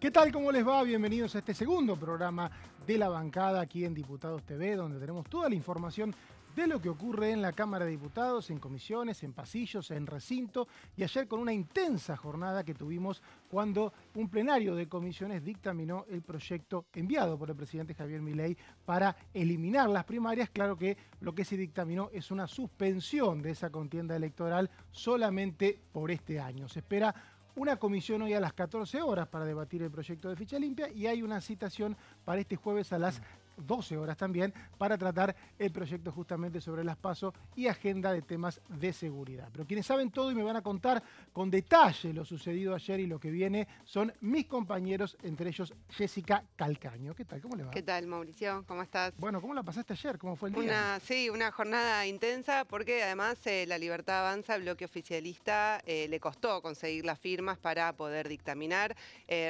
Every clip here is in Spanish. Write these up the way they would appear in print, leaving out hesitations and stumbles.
¿Qué tal? ¿Cómo les va? Bienvenidos a este segundo programa de La Bancada aquí en Diputados TV, donde tenemos toda la información de lo que ocurre en la Cámara de Diputados, en comisiones, en pasillos, en recinto, y ayer con una intensa jornada que tuvimos cuando un plenario de comisiones dictaminó el proyecto enviado por el presidente Javier Milei para eliminar las primarias. Claro que lo que se dictaminó es una suspensión de esa contienda electoral solamente por este año. Se espera una comisión hoy a las 14 horas para debatir el proyecto de ficha limpia y hay una citación para este jueves a las 12 horas también para tratar el proyecto justamente sobre las PASO y agenda de temas de seguridad. Pero quienes saben todo y me van a contar con detalle lo sucedido ayer y lo que viene son mis compañeros, entre ellos Jessica Calcaño. ¿Qué tal? ¿Cómo le va? ¿Qué tal, Mauricio? ¿Cómo estás? Bueno, ¿cómo la pasaste ayer? ¿Cómo fue el día? Sí, una jornada intensa porque además La Libertad Avanza, el bloque oficialista, le costó conseguir las firmas para poder dictaminar.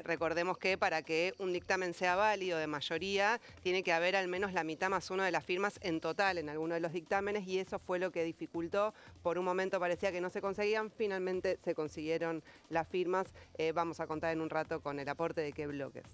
Recordemos que para que un dictamen sea válido de mayoría, tiene que haber al menos la mitad más uno de las firmas en total en alguno de los dictámenes y eso fue lo que dificultó. Por un momento parecía que no se conseguían, finalmente se consiguieron las firmas. Vamos a contar en un rato con el aporte de qué bloques.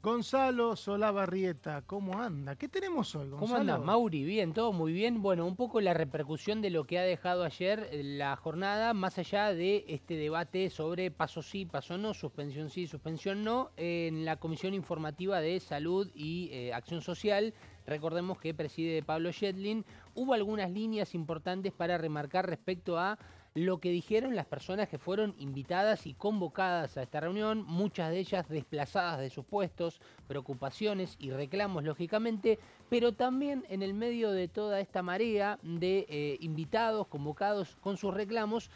Gonzalo Solabarrieta, ¿cómo anda? ¿Qué tenemos hoy, Gonzalo? ¿Cómo anda, Mauri? Bien, todo muy bien. Bueno, un poco la repercusión de lo que ha dejado ayer la jornada, más allá de este debate sobre paso sí, paso no, suspensión sí, suspensión no, en la Comisión Informativa de Salud y Acción Social. Recordemos que preside Pablo Yedlin. Hubo algunas líneas importantes para remarcar respecto a lo que dijeron las personas que fueron invitadas y convocadas a esta reunión, muchas de ellas desplazadas de sus puestos, preocupaciones y reclamos, lógicamente, pero también en el medio de toda esta marea de invitados, convocados con sus reclamos,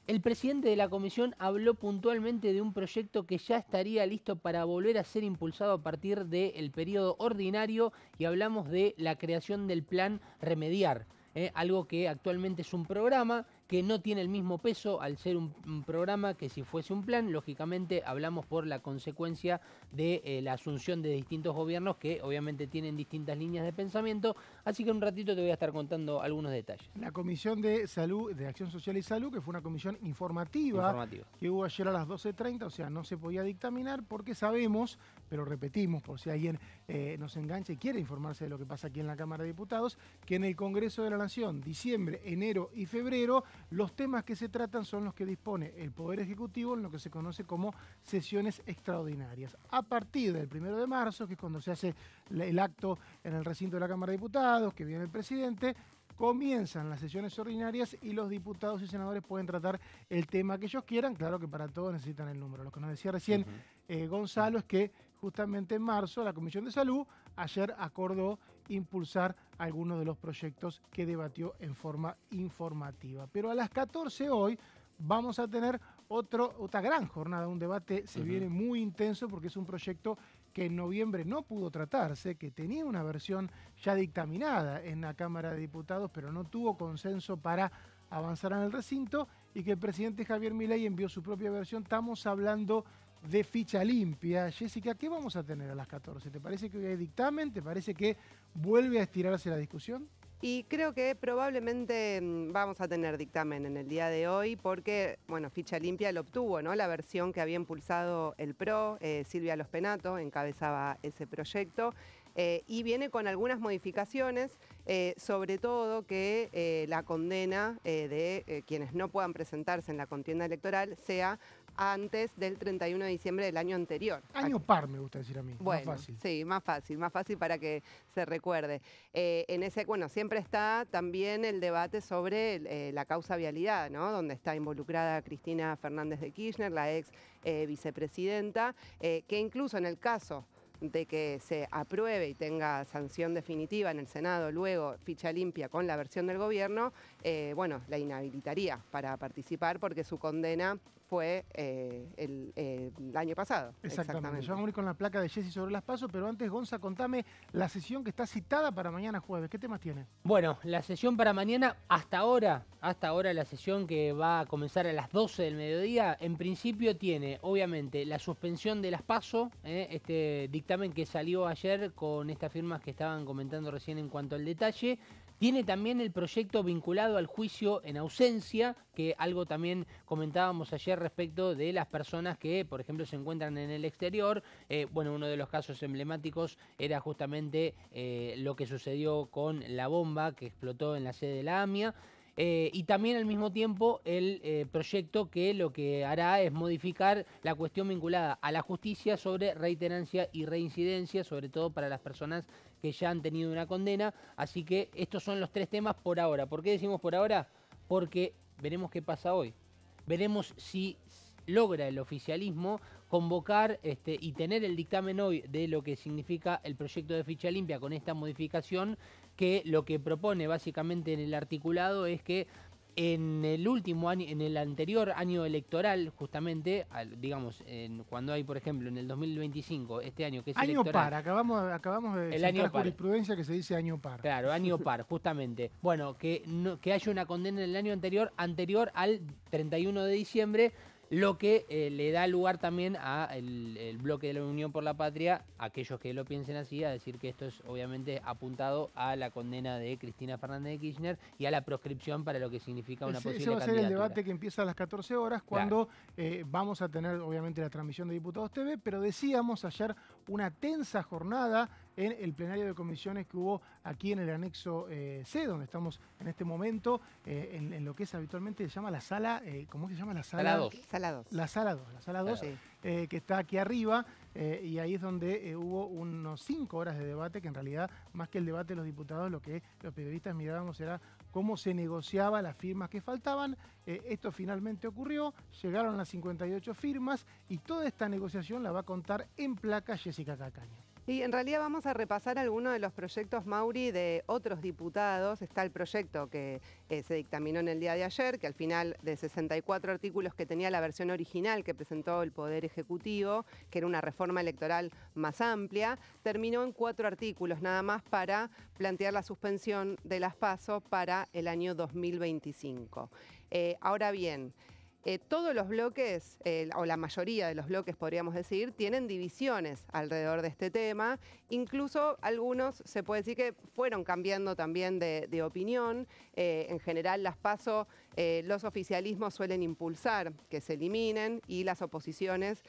el presidente de la comisión habló puntualmente de un proyecto que ya estaría listo para volver a ser impulsado a partir del periodo ordinario y hablamos de la creación del plan Remediar. Algo que actualmente es un programa que no tiene el mismo peso al ser un programa que si fuese un plan. Lógicamente hablamos por la consecuencia de la asunción de distintos gobiernos que obviamente tienen distintas líneas de pensamiento, así que en un ratito te voy a estar contando algunos detalles. La Comisión de Salud, de Acción Social y Salud, que fue una comisión informativa. Que hubo ayer a las 12:30, o sea, no se podía dictaminar porque sabemos, pero repetimos por si alguien nos engancha y quiere informarse de lo que pasa aquí en la Cámara de Diputados, que en el Congreso de la Nación, diciembre, enero y febrero, los temas que se tratan son los que dispone el Poder Ejecutivo en lo que se conoce como sesiones extraordinarias. A partir del 1 de marzo, que es cuando se hace el acto en el recinto de la Cámara de Diputados, que viene el presidente, comienzan las sesiones ordinarias y los diputados y senadores pueden tratar el tema que ellos quieran. Claro que para todo necesitan el número. Lo que nos decía recién Gonzalo es que justamente en marzo la Comisión de Salud ayer acordó impulsar algunos de los proyectos que debatió en forma informativa. Pero a las 14 hoy vamos a tener otra gran jornada, un debate se viene muy intenso porque es un proyecto que en noviembre no pudo tratarse, que tenía una versión ya dictaminada en la Cámara de Diputados, pero no tuvo consenso para avanzar en el recinto y que el presidente Javier Milei envió su propia versión. Estamos hablando de ficha limpia. Jessica, ¿qué vamos a tener a las 14? ¿Te parece que hoy hay dictamen? ¿Te parece que vuelve a estirarse la discusión? Y creo que probablemente vamos a tener dictamen en el día de hoy porque, bueno, Ficha Limpia lo obtuvo, ¿no? La versión que había impulsado el PRO, Silvia Los Penato encabezaba ese proyecto. Y viene con algunas modificaciones, sobre todo que la condena de quienes no puedan presentarse en la contienda electoral sea antes del 31 de diciembre del año anterior. Año par, me gusta decir a mí. Bueno, más fácil. Sí, más fácil para que se recuerde. Bueno, siempre está también el debate sobre la causa vialidad, ¿no? Donde está involucrada Cristina Fernández de Kirchner, la ex vicepresidenta, que incluso en el caso de que se apruebe y tenga sanción definitiva en el Senado, luego ficha limpia con la versión del gobierno, bueno, la inhabilitaría para participar porque su condena fue el año pasado. Exactamente. Ya vamos a ir con la placa de Jessy sobre las PASO, pero antes, Gonza, contame la sesión que está citada para mañana jueves. ¿Qué temas tiene? Bueno, la sesión para mañana, hasta ahora la sesión que va a comenzar a las 12 del mediodía, en principio tiene, obviamente, la suspensión de las PASO, este dictamen que salió ayer con estas firmas que estaban comentando recién en cuanto al detalle. Tiene también el proyecto vinculado al juicio en ausencia, que algo también comentábamos ayer respecto de las personas que, por ejemplo, se encuentran en el exterior. Bueno, uno de los casos emblemáticos era justamente lo que sucedió con la bomba que explotó en la sede de la AMIA. Y también al mismo tiempo el proyecto que lo que hará es modificar la cuestión vinculada a la justicia sobre reiterancia y reincidencia, sobre todo para las personas que ya han tenido una condena. Así que estos son los 3 temas por ahora. ¿Por qué decimos por ahora? Porque veremos qué pasa hoy. Veremos si logra el oficialismo convocar y tener el dictamen hoy de lo que significa el proyecto de ficha limpia con esta modificación, que lo que propone básicamente en el articulado es que en el último año, en el anterior año electoral, justamente, digamos, cuando hay, por ejemplo, en el 2025, este año que es año electoral. acabamos de citar jurisprudencia que se dice año par. Claro, año par, justamente. Bueno, que haya una condena en el año anterior al 31 de diciembre, lo que le da lugar también a el bloque de la Unión por la Patria, aquellos que lo piensen así, a decir que esto es obviamente apuntado a la condena de Cristina Fernández de Kirchner y a la proscripción para lo que significa una posible candidatura. Ese va a ser el debate que empieza a las 14 horas, cuando vamos a tener obviamente la transmisión de Diputados TV, pero decíamos ayer una tensa jornada en el plenario de comisiones que hubo aquí en el anexo C, donde estamos en este momento, en lo que es habitualmente se llama la sala, ¿cómo se llama? La sala 2. La sala 2, sí. Que está aquí arriba, y ahí es donde hubo unos 5 horas de debate, que en realidad, más que el debate de los diputados, lo que los periodistas mirábamos era cómo se negociaba las firmas que faltaban. Esto finalmente ocurrió, llegaron las 58 firmas, y toda esta negociación la va a contar en placa Jessica Cacaña. Y en realidad vamos a repasar algunos de los proyectos, Mauri, de otros diputados. Está el proyecto que se dictaminó en el día de ayer, que al final de 64 artículos que tenía la versión original que presentó el Poder Ejecutivo, que era una reforma electoral más amplia, terminó en 4 artículos nada más para plantear la suspensión de las PASO para el año 2025. Ahora bien, todos los bloques, o la mayoría de los bloques podríamos decir, tienen divisiones alrededor de este tema. Incluso algunos se puede decir que fueron cambiando también de opinión. En general las PASO, los oficialismos suelen impulsar que se eliminen, y las oposiciones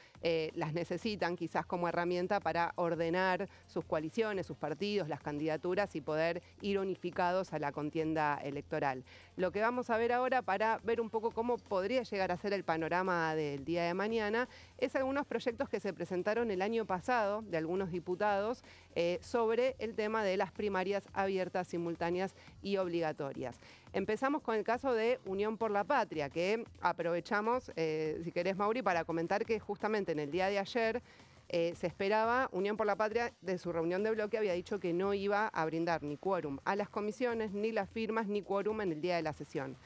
las necesitan quizás como herramienta para ordenar sus coaliciones, sus partidos, las candidaturas, y poder ir unificados a la contienda electoral. Lo que vamos a ver ahora, para ver un poco cómo podría llegar a ser el panorama del día de mañana, es algunos proyectos que se presentaron el año pasado de algunos diputados sobre el tema de las primarias abiertas, simultáneas y obligatorias. Empezamos con el caso de Unión por la Patria, que aprovechamos, si querés, Mauri, para comentar que justamente en el día de ayer se esperaba. Unión por la Patria, de su reunión de bloque, había dicho que no iba a brindar ni quórum a las comisiones, ni las firmas, ni quórum en el día de la sesión.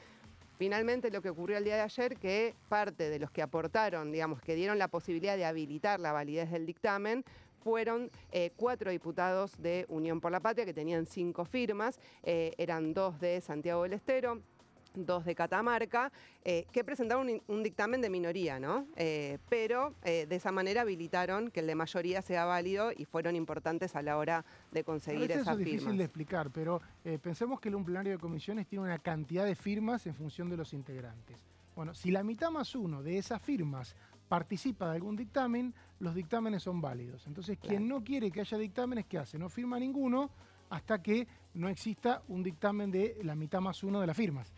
Finalmente, lo que ocurrió el día de ayer, que parte de los que aportaron, digamos, que dieron la posibilidad de habilitar la validez del dictamen, fueron 4 diputados de Unión por la Patria, que tenían 5 firmas, eran 2 de Santiago del Estero, 2 de Catamarca, que presentaron un dictamen de minoría, ¿no? Pero de esa manera habilitaron que el de mayoría sea válido, y fueron importantes a la hora de conseguir esas firmas. Eso es difícil de explicar, pero pensemos que un plenario de comisiones tiene una cantidad de firmas en función de los integrantes. Bueno, si la mitad más 1 de esas firmas participa de algún dictamen, los dictámenes son válidos. Entonces, quien no quiere que haya dictámenes, ¿qué hace? No firma ninguno hasta que no exista un dictamen de la mitad más 1 de las firmas.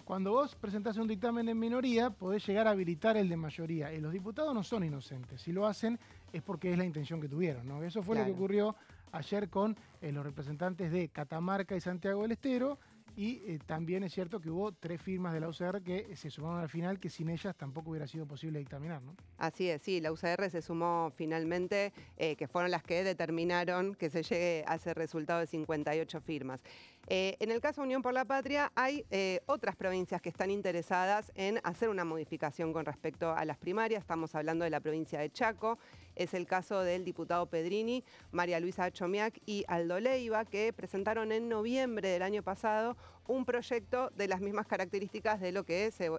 Cuando vos presentás un dictamen en minoría, podés llegar a habilitar el de mayoría. Los diputados no son inocentes. Si lo hacen es porque es la intención que tuvieron, ¿no? Eso fue lo que ocurrió ayer con los representantes de Catamarca y Santiago del Estero. Y también es cierto que hubo 3 firmas de la UCR que se sumaron al final, que sin ellas tampoco hubiera sido posible dictaminar, ¿no? Así es, sí, la UCR se sumó finalmente, que fueron las que determinaron que se llegue a ese resultado de 58 firmas. En el caso de Unión por la Patria, hay otras provincias que están interesadas en hacer una modificación con respecto a las primarias. Estamos hablando de la provincia de Chaco. Es el caso del diputado Pedrini, María Luisa Chomiak y Aldo Leiva, que presentaron en noviembre del año pasado un proyecto de las mismas características de lo que se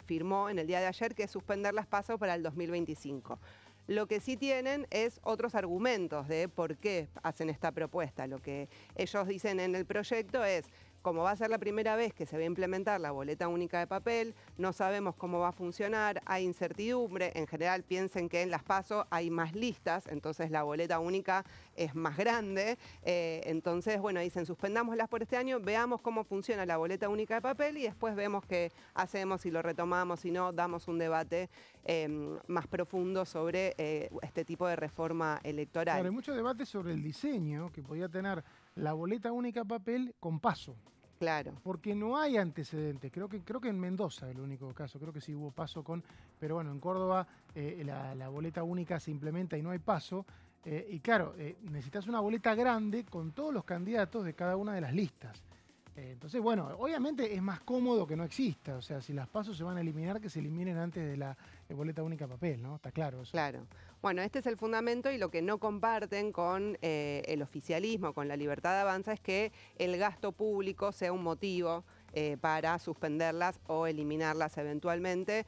firmó en el día de ayer, que es suspender las PASO para el 2025. Lo que sí tienen es otros argumentos de por qué hacen esta propuesta. Lo que ellos dicen en el proyecto es como va a ser la primera vez que se va a implementar la boleta única de papel, no sabemos cómo va a funcionar, hay incertidumbre. En general piensen que en las PASO hay más listas, entonces la boleta única es más grande. Entonces, bueno, dicen, suspendámoslas por este año, veamos cómo funciona la boleta única de papel y después vemos qué hacemos, si lo retomamos, si no, damos un debate más profundo sobre este tipo de reforma electoral. Claro, hay mucho debate sobre el diseño que podía tener la boleta única de papel con PASO. Claro. Porque no hay antecedentes. Creo que en Mendoza es el único caso. Creo que sí hubo PASO con... Pero bueno, en Córdoba la boleta única se implementa y no hay PASO. Y claro, necesitas una boleta grande con todos los candidatos de cada una de las listas. Entonces, bueno, obviamente es más cómodo que no exista. O sea, si las PASO se van a eliminar, que se eliminen antes de la boleta única de papel, ¿no? Está claro eso. Claro. Bueno, este es el fundamento y lo que no comparten con el oficialismo, con la Libertad de Avanza, es que el gasto público sea un motivo para suspenderlas o eliminarlas eventualmente,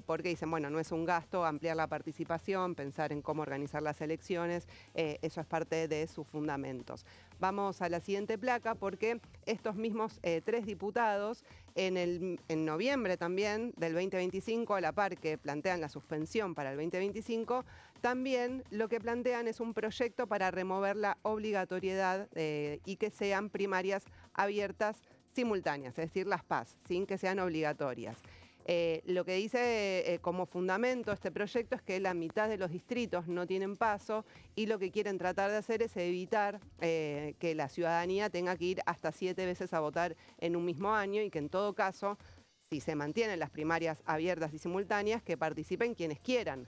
porque dicen, bueno, no es un gasto ampliar la participación, pensar en cómo organizar las elecciones, eso es parte de sus fundamentos. Vamos a la siguiente placa porque estos mismos 3 diputados en noviembre también del 2025, a la par que plantean la suspensión para el 2025, también lo que plantean es un proyecto para remover la obligatoriedad y que sean primarias abiertas simultáneas, es decir, las PAS, sin que sean obligatorias. Lo que dice como fundamento este proyecto es que la mitad de los distritos no tienen PASO y lo que quieren tratar de hacer es evitar que la ciudadanía tenga que ir hasta 7 veces a votar en un mismo año y que en todo caso, si se mantienen las primarias abiertas y simultáneas, que participen quienes quieran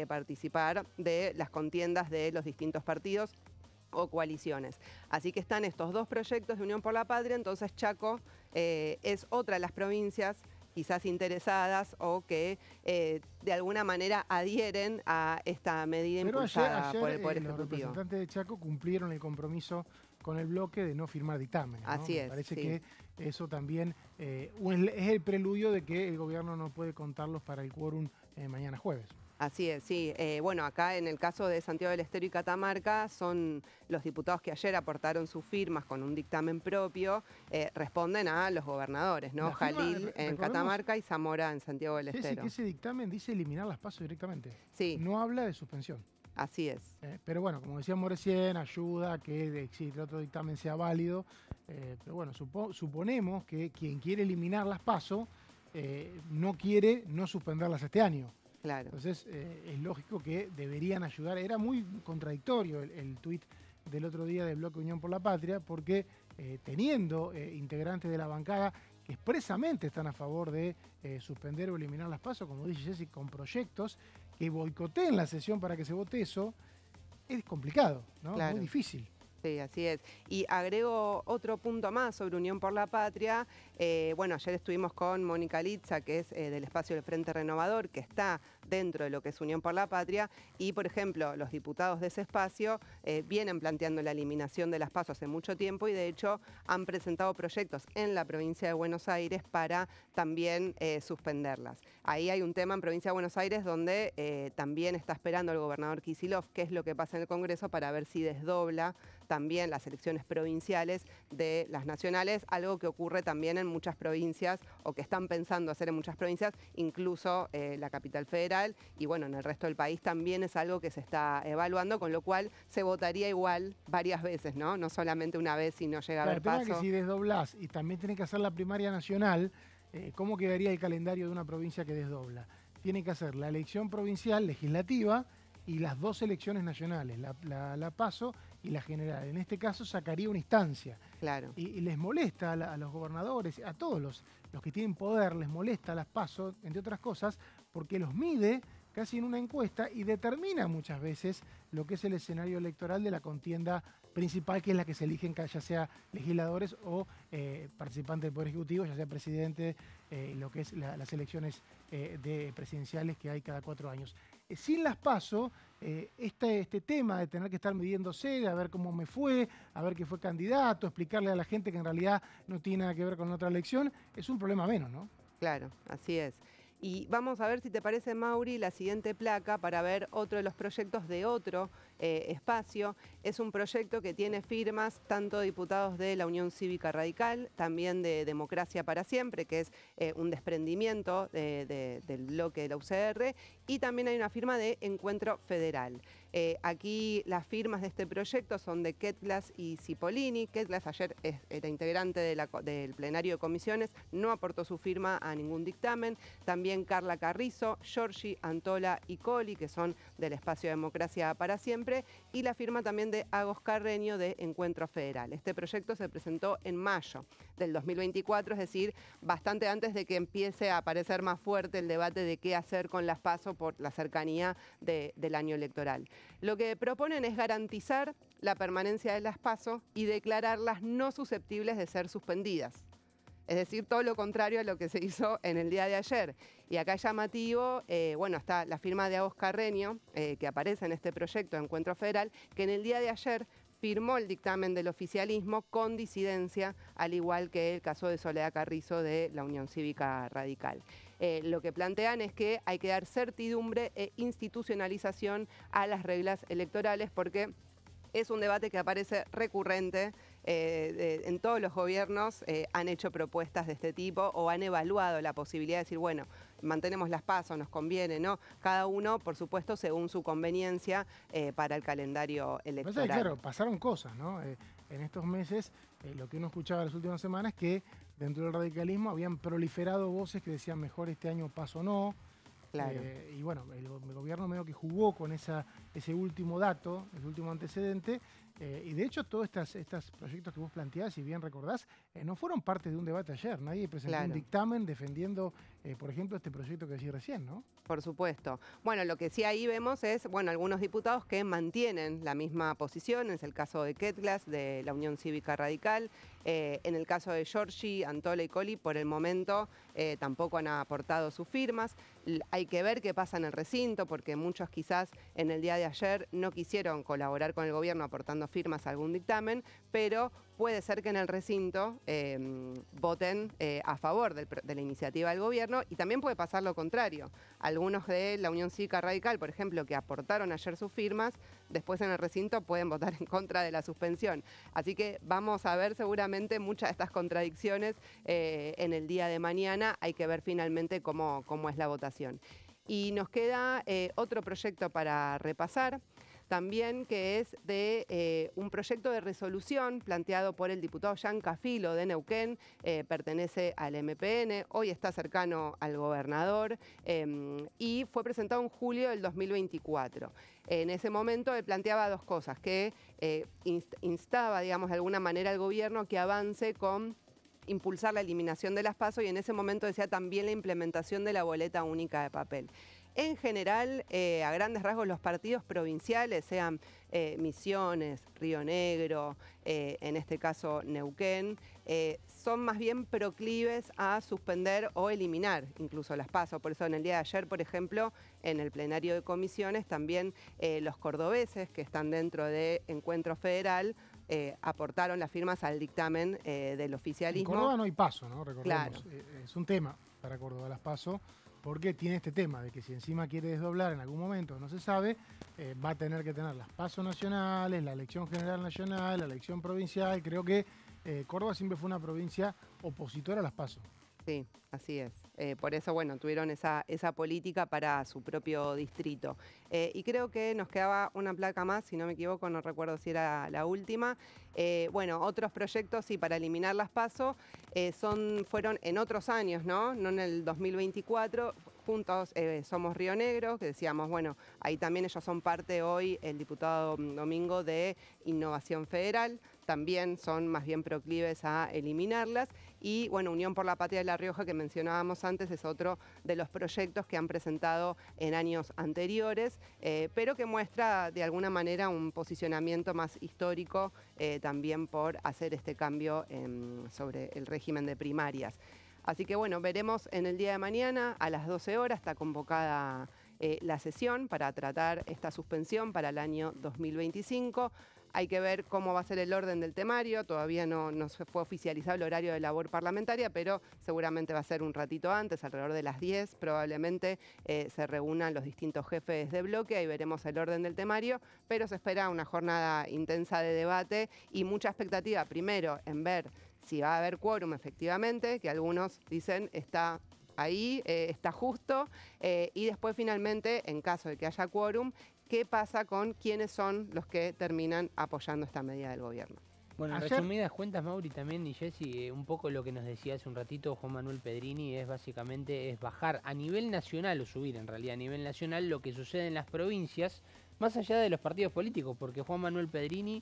participar de las contiendas de los distintos partidos o coaliciones. Así que están estos 2 proyectos de Unión por la Patria, entonces Chaco es otra de las provincias quizás interesadas o que de alguna manera adhieren a esta medida impulsada por el Poder Ejecutivo. Los representantes de Chaco cumplieron el compromiso con el bloque de no firmar dictamen, ¿no? Así es. Me parece que eso también es el preludio de que el gobierno no puede contarlos para el quórum mañana jueves. Así es, sí. Bueno, acá en el caso de Santiago del Estero y Catamarca son los diputados que ayer aportaron sus firmas con un dictamen propio, responden a los gobernadores, ¿no? Jalil en Catamarca y Zamora en Santiago del Estero. Sí, que ese dictamen dice eliminar las PASO directamente. Sí. No habla de suspensión. Así es. Pero bueno, como decíamos recién, ayuda a que el otro dictamen sea válido. Pero bueno, suponemos que quien quiere eliminar las PASO no quiere no suspenderlas este año. Claro. Entonces es lógico que deberían ayudar. Era muy contradictorio el tuit del otro día del Bloque Unión por la Patria, porque teniendo integrantes de la bancada que expresamente están a favor de suspender o eliminar las PASO, como dice Jessy, con proyectos que boicoteen la sesión para que se vote eso, es complicado, ¿no? Claro. Muy difícil. Sí, así es. Y agrego otro punto más sobre Unión por la Patria. Bueno, ayer estuvimos con Mónica Litza, que es del espacio del Frente Renovador, que está dentro de lo que es Unión por la Patria. Y, por ejemplo, los diputados de ese espacio vienen planteando la eliminación de las PASO hace mucho tiempo y, de hecho, han presentado proyectos en la provincia de Buenos Aires para también suspenderlas. Ahí hay un tema en provincia de Buenos Aires donde también está esperando el gobernador Kicillof qué es lo que pasa en el Congreso para ver si desdobla también las elecciones provinciales de las nacionales, algo que ocurre también en muchas provincias o que están pensando hacer en muchas provincias, incluso la capital federal, y bueno, en el resto del país también es algo que se está evaluando, con lo cual se votaría igual varias veces, ¿no? No solamente una vez si no llega a haber paso. paso. Que si desdoblás y también tenés que hacer la primaria nacional, ¿cómo quedaría el calendario de una provincia que desdobla? Tiene que hacer la elección provincial legislativa y las 2 elecciones nacionales, la PASO y la general. En este caso sacaría una instancia. Claro. Y les molesta a los gobernadores, a todos los que tienen poder, les molesta las PASO, entre otras cosas, porque los mide casi en una encuesta y determina muchas veces lo que es el escenario electoral de la contienda principal, que es la que se eligen ya sea legisladores o participantes del Poder Ejecutivo, ya sea presidente, lo que es las elecciones presidenciales que hay cada 4 años. Sin las PASO, este tema de tener que estar midiéndose, a ver cómo me fue, a ver que fue candidato, explicarle a la gente que en realidad no tiene nada que ver con otra elección, es un problema menos, ¿no? Claro, así es. Y vamos a ver si te parece, Mauri, la siguiente placa para ver otro de los proyectos de otro espacio. Es un proyecto que tiene firmas tanto de diputados de la Unión Cívica Radical, también de Democracia para Siempre, que es un desprendimiento del bloque de la UCR, y también hay una firma de Encuentro Federal. Aquí las firmas de este proyecto son de Ketglas y Cipollini. Ketglas ayer era integrante del plenario de comisiones, no aportó su firma a ningún dictamen. También Carla Carrizo, Giorgi, Antola y Coli, que son del Espacio Democracia para Siempre, y la firma también de Agos Carreño de Encuentro Federal. Este proyecto se presentó en mayo del 2024, es decir, bastante antes de que empiece a aparecer más fuerte el debate de qué hacer con las PASO por la cercanía del año electoral. Lo que proponen es garantizar la permanencia de las PASO y declararlas no susceptibles de ser suspendidas. Es decir, todo lo contrario a lo que se hizo en el día de ayer. Y acá es llamativo, bueno, está la firma de Agos Carreño, que aparece en este proyecto de Encuentro Federal, que en el día de ayer firmó el dictamen del oficialismo con disidencia, al igual que el caso de Soledad Carrizo de la Unión Cívica Radical. Lo que plantean es que hay que dar certidumbre e institucionalización a las reglas electorales, porque es un debate que aparece recurrente. En todos los gobiernos han hecho propuestas de este tipo o han evaluado la posibilidad de decir, bueno, mantenemos las PASO, nos conviene, ¿no? Cada uno, por supuesto, según su conveniencia para el calendario electoral. Claro, pasaron cosas, ¿no? En estos meses, lo que uno escuchaba en las últimas semanas es que dentro del radicalismo habían proliferado voces que decían mejor este año PASO no. Claro. Y bueno, el gobierno medio que jugó con ese último dato, el último antecedente, y de hecho todos estos proyectos que vos planteás, si bien recordás, no fueron parte de un debate ayer. Nadie presentó un dictamen defendiendo, por ejemplo, este proyecto que decís recién, ¿no? Por supuesto. Bueno, lo que sí ahí vemos es, bueno, algunos diputados que mantienen la misma posición. Es el caso de Ketglas, de la Unión Cívica Radical. En el caso de Giorgi, Antola y Coli, por el momento tampoco han aportado sus firmas. Hay que ver qué pasa en el recinto, porque muchos quizás en el día de ayer no quisieron colaborar con el gobierno aportando firmas a algún dictamen, pero puede ser que en el recinto voten a favor de la iniciativa del gobierno, y también puede pasar lo contrario. Algunos de la Unión Cívica Radical, por ejemplo, que aportaron ayer sus firmas, después en el recinto pueden votar en contra de la suspensión. Así que vamos a ver seguramente muchas de estas contradicciones en el día de mañana. Hay que ver finalmente cómo es la votación. Y nos queda otro proyecto para repasar, también, que es de un proyecto de resolución planteado por el diputado Jan Cafilo de Neuquén, pertenece al MPN, hoy está cercano al gobernador y fue presentado en julio del 2024. En ese momento él planteaba dos cosas, que instaba, digamos, de alguna manera al gobierno que avance con impulsar la eliminación de las PASO, y en ese momento decía también la implementación de la boleta única de papel. En general, a grandes rasgos, los partidos provinciales, sean Misiones, Río Negro, en este caso Neuquén, son más bien proclives a suspender o eliminar incluso las PASO. Por eso en el día de ayer, por ejemplo, en el plenario de comisiones, también los cordobeses, que están dentro de Encuentro Federal, aportaron las firmas al dictamen del oficialismo. En Córdoba no hay PASO, ¿no? Recordemos. Claro. Es un tema para Córdoba las PASO, porque tiene este tema de que si encima quiere desdoblar en algún momento, no se sabe, va a tener que tener las PASO nacionales, la elección general nacional, la elección provincial. Creo que Córdoba siempre fue una provincia opositora a las PASO. Sí, así es. Por eso, bueno, tuvieron esa política para su propio distrito. Y creo que nos quedaba una placa más, si no me equivoco, no recuerdo si era la última. Bueno, otros proyectos, sí, para eliminar las PASO, fueron en otros años, ¿no? No en el 2024. Juntos somos Río Negro, que decíamos, bueno, ahí también ellos son parte hoy, el diputado Domingo, de Innovación Federal, también son más bien proclives a eliminarlas. Y bueno, Unión por la Patria de La Rioja, que mencionábamos antes, es otro de los proyectos que han presentado en años anteriores, pero que muestra de alguna manera un posicionamiento más histórico también por hacer este cambio sobre el régimen de primarias. Así que bueno, veremos en el día de mañana a las 12 horas, está convocada la sesión para tratar esta suspensión para el año 2025. Hay que ver cómo va a ser el orden del temario. Todavía no se fue oficializado el horario de labor parlamentaria, pero seguramente va a ser un ratito antes, alrededor de las 10. Probablemente se reúnan los distintos jefes de bloque. Ahí veremos el orden del temario, pero se espera una jornada intensa de debate y mucha expectativa, primero, en ver si va a haber quórum efectivamente, que algunos dicen está ahí, está justo, y después finalmente, en caso de que haya quórum, ¿qué pasa con quiénes son los que terminan apoyando esta medida del gobierno? Bueno, en resumidas cuentas, Mauri, también, y Jessy, un poco lo que nos decía hace un ratito Juan Manuel Pedrini es básicamente bajar a nivel nacional, o subir en realidad a nivel nacional, lo que sucede en las provincias, más allá de los partidos políticos, porque Juan Manuel Pedrini,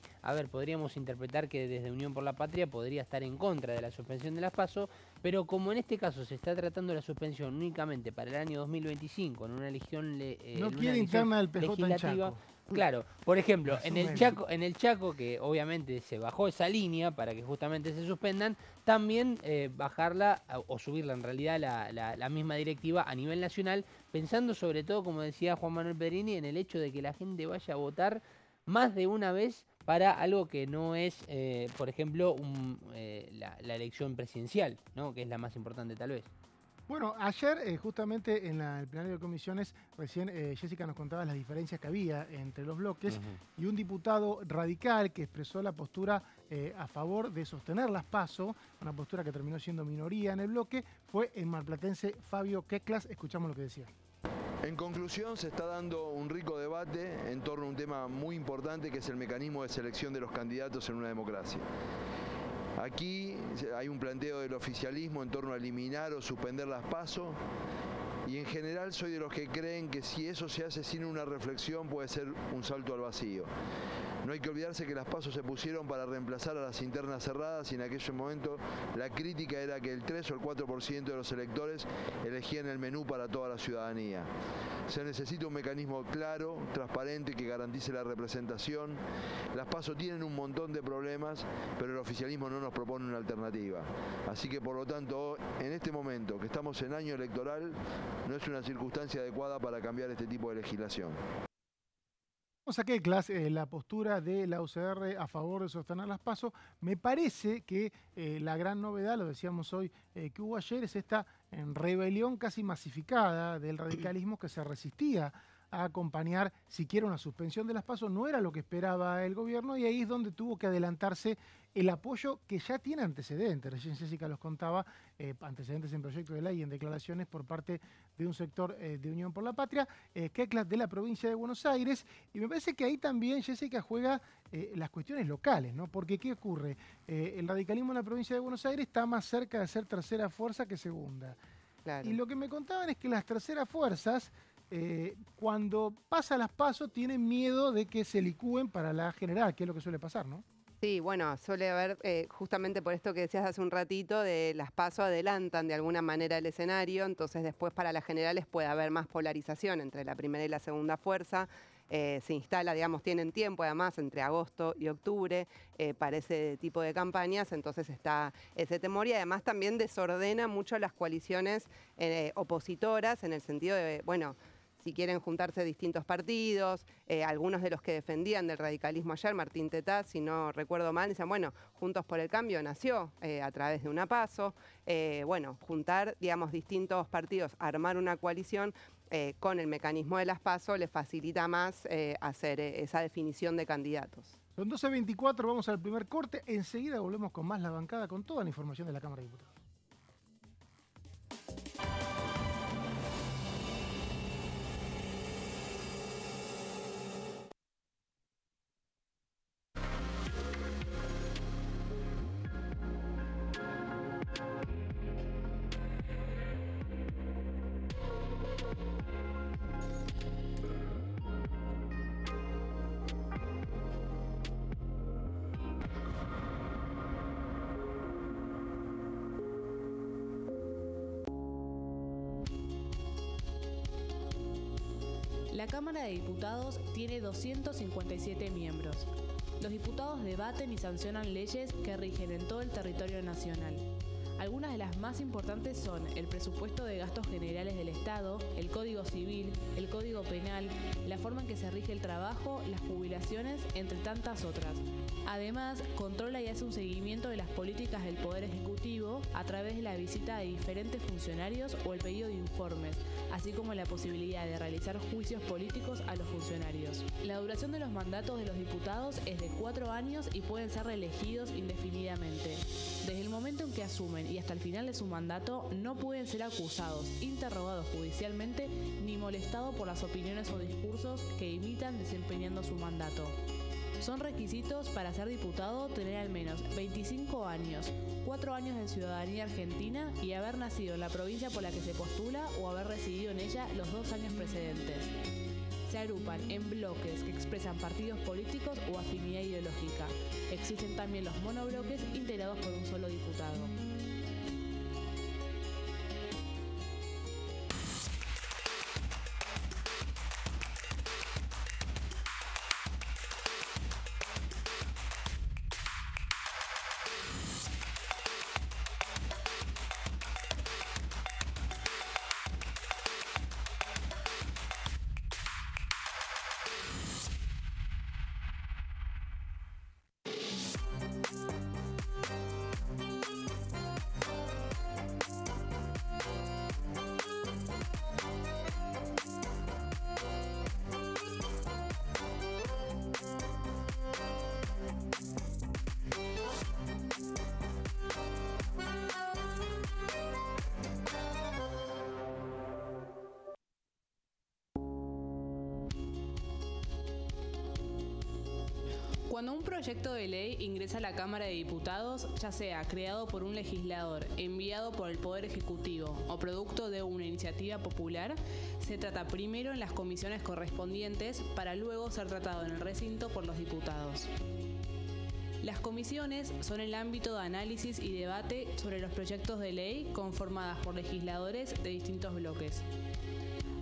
podríamos interpretar que desde Unión por la Patria podría estar en contra de la suspensión de las PASO, pero como en este caso se está tratando la suspensión únicamente para el año 2025, en una elección interna del PJ legislativa, en Chaco. Claro, por ejemplo, en el Chaco, que obviamente se bajó esa línea para que justamente se suspendan, también bajarla o subirla en realidad la misma directiva a nivel nacional, pensando sobre todo, como decía Juan Manuel Pedrini, en el hecho de que la gente vaya a votar más de una vez para algo que no es, por ejemplo, la elección presidencial, ¿no? Que es la más importante tal vez. Bueno, ayer justamente en el plenario de comisiones, recién Jessica nos contaba las diferencias que había entre los bloques y un diputado radical que expresó la postura a favor de sostener las PASO, una postura que terminó siendo minoría en el bloque, fue el marplatense Fabio Queclas. Escuchamos lo que decía. En conclusión, se está dando un rico debate en torno a un tema muy importante que es el mecanismo de selección de los candidatos en una democracia. Aquí hay un planteo del oficialismo en torno a eliminar o suspender las PASO y en general soy de los que creen que si eso se hace sin una reflexión puede ser un salto al vacío. No hay que olvidarse que las PASO se pusieron para reemplazar a las internas cerradas y en aquel momento la crítica era que el 3 o el 4% de los electores elegían el menú para toda la ciudadanía. Se necesita un mecanismo claro, transparente, que garantice la representación. Las PASO tienen un montón de problemas, pero el oficialismo no nos propone una alternativa. Así que por lo tanto, en este momento que estamos en año electoral, no es una circunstancia adecuada para cambiar este tipo de legislación. Vamos a Queclas, la postura de la UCR a favor de sostener las PASO. Me parece que la gran novedad, lo decíamos hoy, que hubo ayer, es esta rebelión casi masificada del radicalismo que se resistía a acompañar siquiera una suspensión de las PASO. No era lo que esperaba el gobierno y ahí es donde tuvo que adelantarse el apoyo que ya tiene antecedentes. Recién Jessica los contaba, antecedentes en proyecto de ley y en declaraciones por parte de un sector de Unión por la Patria, Queclas de la provincia de Buenos Aires. Y me parece que ahí también Jessica juega las cuestiones locales, ¿no? Porque ¿qué ocurre? El radicalismo en la provincia de Buenos Aires está más cerca de ser tercera fuerza que segunda. Claro. Y lo que me contaban es que las terceras fuerzas, cuando pasa las PASO, tienen miedo de que se licúen para la general, que es lo que suele pasar, ¿no? Sí, bueno, suele haber, justamente por esto que decías hace un ratito, de las PASO adelantan de alguna manera el escenario, entonces después para las generales puede haber más polarización entre la primera y la segunda fuerza. Se instala, digamos, tienen tiempo además entre agosto y octubre para ese tipo de campañas, entonces está ese temor y además también desordena mucho las coaliciones opositoras en el sentido de, bueno, si quieren juntarse distintos partidos, algunos de los que defendían del radicalismo ayer, Martín Tetaz, si no recuerdo mal, dicen, bueno, Juntos por el Cambio nació a través de una PASO, bueno, juntar, digamos, distintos partidos, armar una coalición con el mecanismo de las PASO le facilita más hacer esa definición de candidatos. Son 12:24, vamos al primer corte, enseguida volvemos con más La Bancada, con toda la información de la Cámara de Diputados. La Cámara de Diputados tiene 257 miembros. Los diputados debaten y sancionan leyes que rigen en todo el territorio nacional. Algunas de las más importantes son el presupuesto de gastos generales del Estado, el Código Civil, el Código Penal, la forma en que se rige el trabajo, las jubilaciones, entre tantas otras. Además, controla y hace un seguimiento de las políticas del Poder Ejecutivo a través de la visita de diferentes funcionarios o el pedido de informes, así como la posibilidad de realizar juicios políticos a los funcionarios. La duración de los mandatos de los diputados es de 4 años y pueden ser reelegidos indefinidamente. Desde el momento en que asumen y hasta el final de su mandato, no pueden ser acusados, interrogados judicialmente, ni molestados por las opiniones o discursos que imitan desempeñando su mandato. Son requisitos para ser diputado tener al menos 25 años, 4 años de ciudadanía argentina y haber nacido en la provincia por la que se postula o haber residido en ella los 2 años precedentes. Se agrupan en bloques que expresan partidos políticos o afinidad ideológica. Existen también los monobloques integrados por un solo diputado. Cuando un proyecto de ley ingresa a la Cámara de Diputados, ya sea creado por un legislador, enviado por el Poder Ejecutivo o producto de una iniciativa popular, se trata primero en las comisiones correspondientes para luego ser tratado en el recinto por los diputados. Las comisiones son el ámbito de análisis y debate sobre los proyectos de ley conformadas por legisladores de distintos bloques.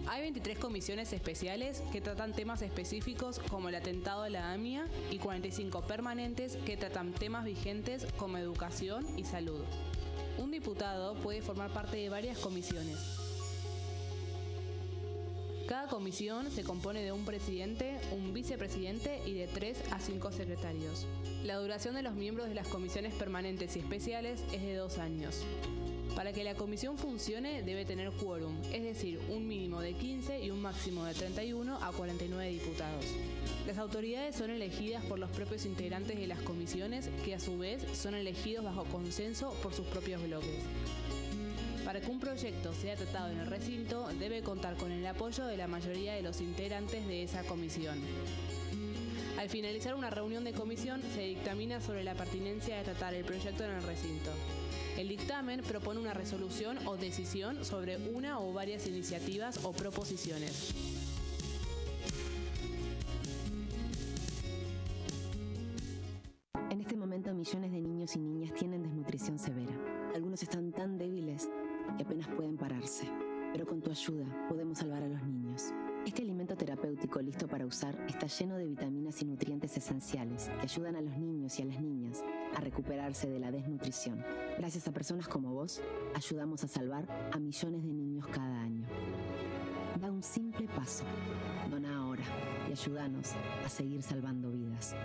Hay 23 comisiones especiales que tratan temas específicos como el atentado de la AMIA y 45 permanentes que tratan temas vigentes como educación y salud. Un diputado puede formar parte de varias comisiones. Cada comisión se compone de un presidente, un vicepresidente y de 3 a 5 secretarios. La duración de los miembros de las comisiones permanentes y especiales es de 2 años. Para que la comisión funcione debe tener quórum, es decir, un mínimo de 15 y un máximo de 31 a 49 diputados. Las autoridades son elegidas por los propios integrantes de las comisiones, que a su vez son elegidos bajo consenso por sus propios bloques. Para que un proyecto sea tratado en el recinto, debe contar con el apoyo de la mayoría de los integrantes de esa comisión. Al finalizar una reunión de comisión, se dictamina sobre la pertinencia de tratar el proyecto en el recinto. El dictamen propone una resolución o decisión sobre una o varias iniciativas o proposiciones. En este momento, millones de niños y niñas tienen desnutrición severa. Algunos están tan débiles que apenas pueden pararse. Pero con tu ayuda podemos salvar a los niños. Este alimento terapéutico listo para usar está lleno de vitaminas y nutrientes esenciales que ayudan a los niños y a las niñas a recuperarse de la desnutrición. Gracias a personas como vos, ayudamos a salvar a millones de niños cada año. Da un simple paso. Dona ahora y ayúdanos a seguir salvando vidas.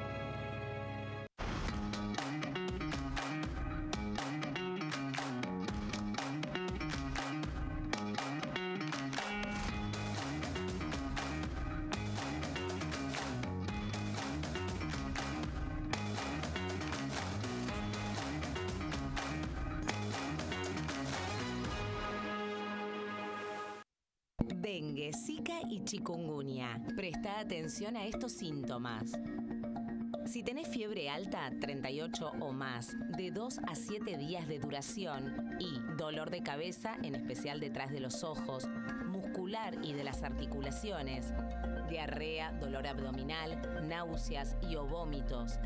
Dengue, Zika y chikungunya. Presta atención a estos síntomas. Si tenés fiebre alta, 38 o más, de 2 a 7 días de duración y dolor de cabeza, en especial detrás de los ojos, muscular y de las articulaciones, diarrea, dolor abdominal, náuseas y o vómitos,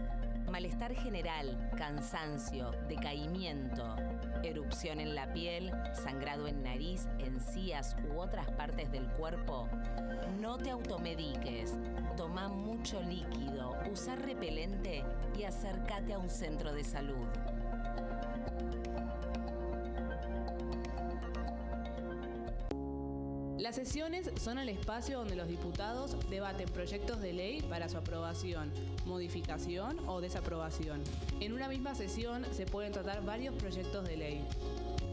malestar general, cansancio, decaimiento, erupción en la piel, sangrado en nariz, encías u otras partes del cuerpo, no te automediques. Toma mucho líquido, usa repelente y acércate a un centro de salud. Las sesiones son el espacio donde los diputados debaten proyectos de ley para su aprobación, modificación o desaprobación. En una misma sesión se pueden tratar varios proyectos de ley.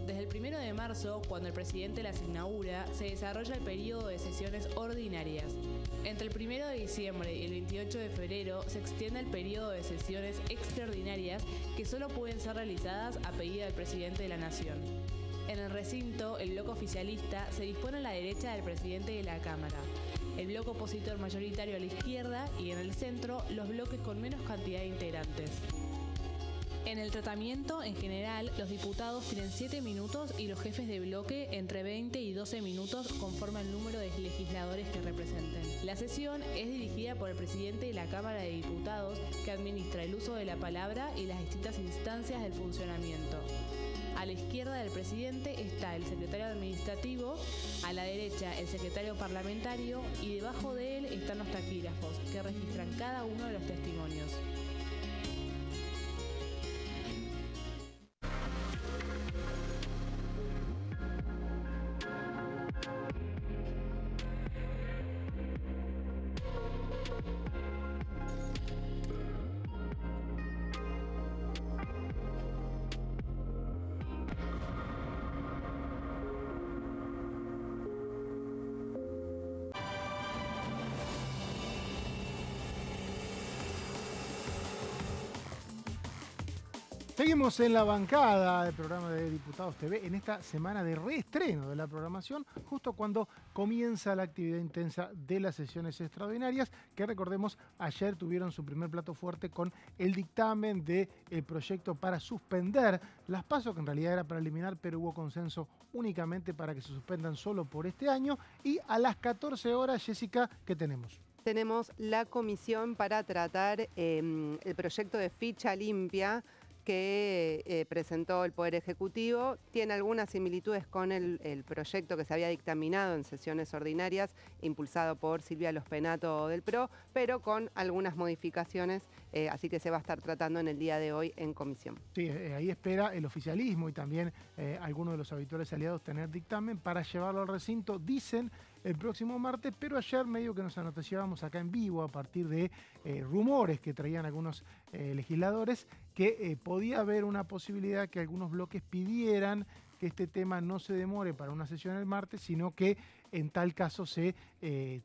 Desde el 1 de marzo, cuando el presidente las inaugura, se desarrolla el periodo de sesiones ordinarias. Entre el 1 de diciembre y el 28 de febrero se extiende el periodo de sesiones extraordinarias que solo pueden ser realizadas a pedido del presidente de la Nación. En el recinto, el bloque oficialista se dispone a la derecha del presidente de la Cámara, el bloque opositor mayoritario a la izquierda y en el centro los bloques con menos cantidad de integrantes. En el tratamiento, en general, los diputados tienen 7 minutos y los jefes de bloque entre 20 y 12 minutos conforme al número de legisladores que representen. La sesión es dirigida por el presidente de la Cámara de Diputados, que administra el uso de la palabra y las distintas instancias del funcionamiento. A la izquierda del presidente está el secretario administrativo, a la derecha el secretario parlamentario y debajo de él están los taquígrafos, que registran cada uno de los testimonios. Seguimos en la bancada del programa de Diputados TV en esta semana de reestreno de la programación, justo cuando comienza la actividad intensa de las sesiones extraordinarias, que recordemos ayer tuvieron su primer plato fuerte con el dictamen del proyecto para suspender las PASO, que en realidad era para eliminar, pero hubo consenso únicamente para que se suspendan solo por este año. Y a las 14 horas, Jessica, ¿qué tenemos? Tenemos la comisión para tratar el proyecto de ficha limpia que presentó el Poder Ejecutivo. Tiene algunas similitudes con el proyecto que se había dictaminado en sesiones ordinarias, impulsado por Silvia Los Penato del PRO, pero con algunas modificaciones, así que se va a estar tratando en el día de hoy en comisión. Sí, ahí espera el oficialismo y también algunos de los habituales aliados tener dictamen para llevarlo al recinto, dicen, el próximo martes, pero ayer medio que nos anotábamos acá en vivo a partir de rumores que traían algunos legisladores que podía haber una posibilidad que algunos bloques pidieran que este tema no se demore para una sesión el martes, sino que en tal caso se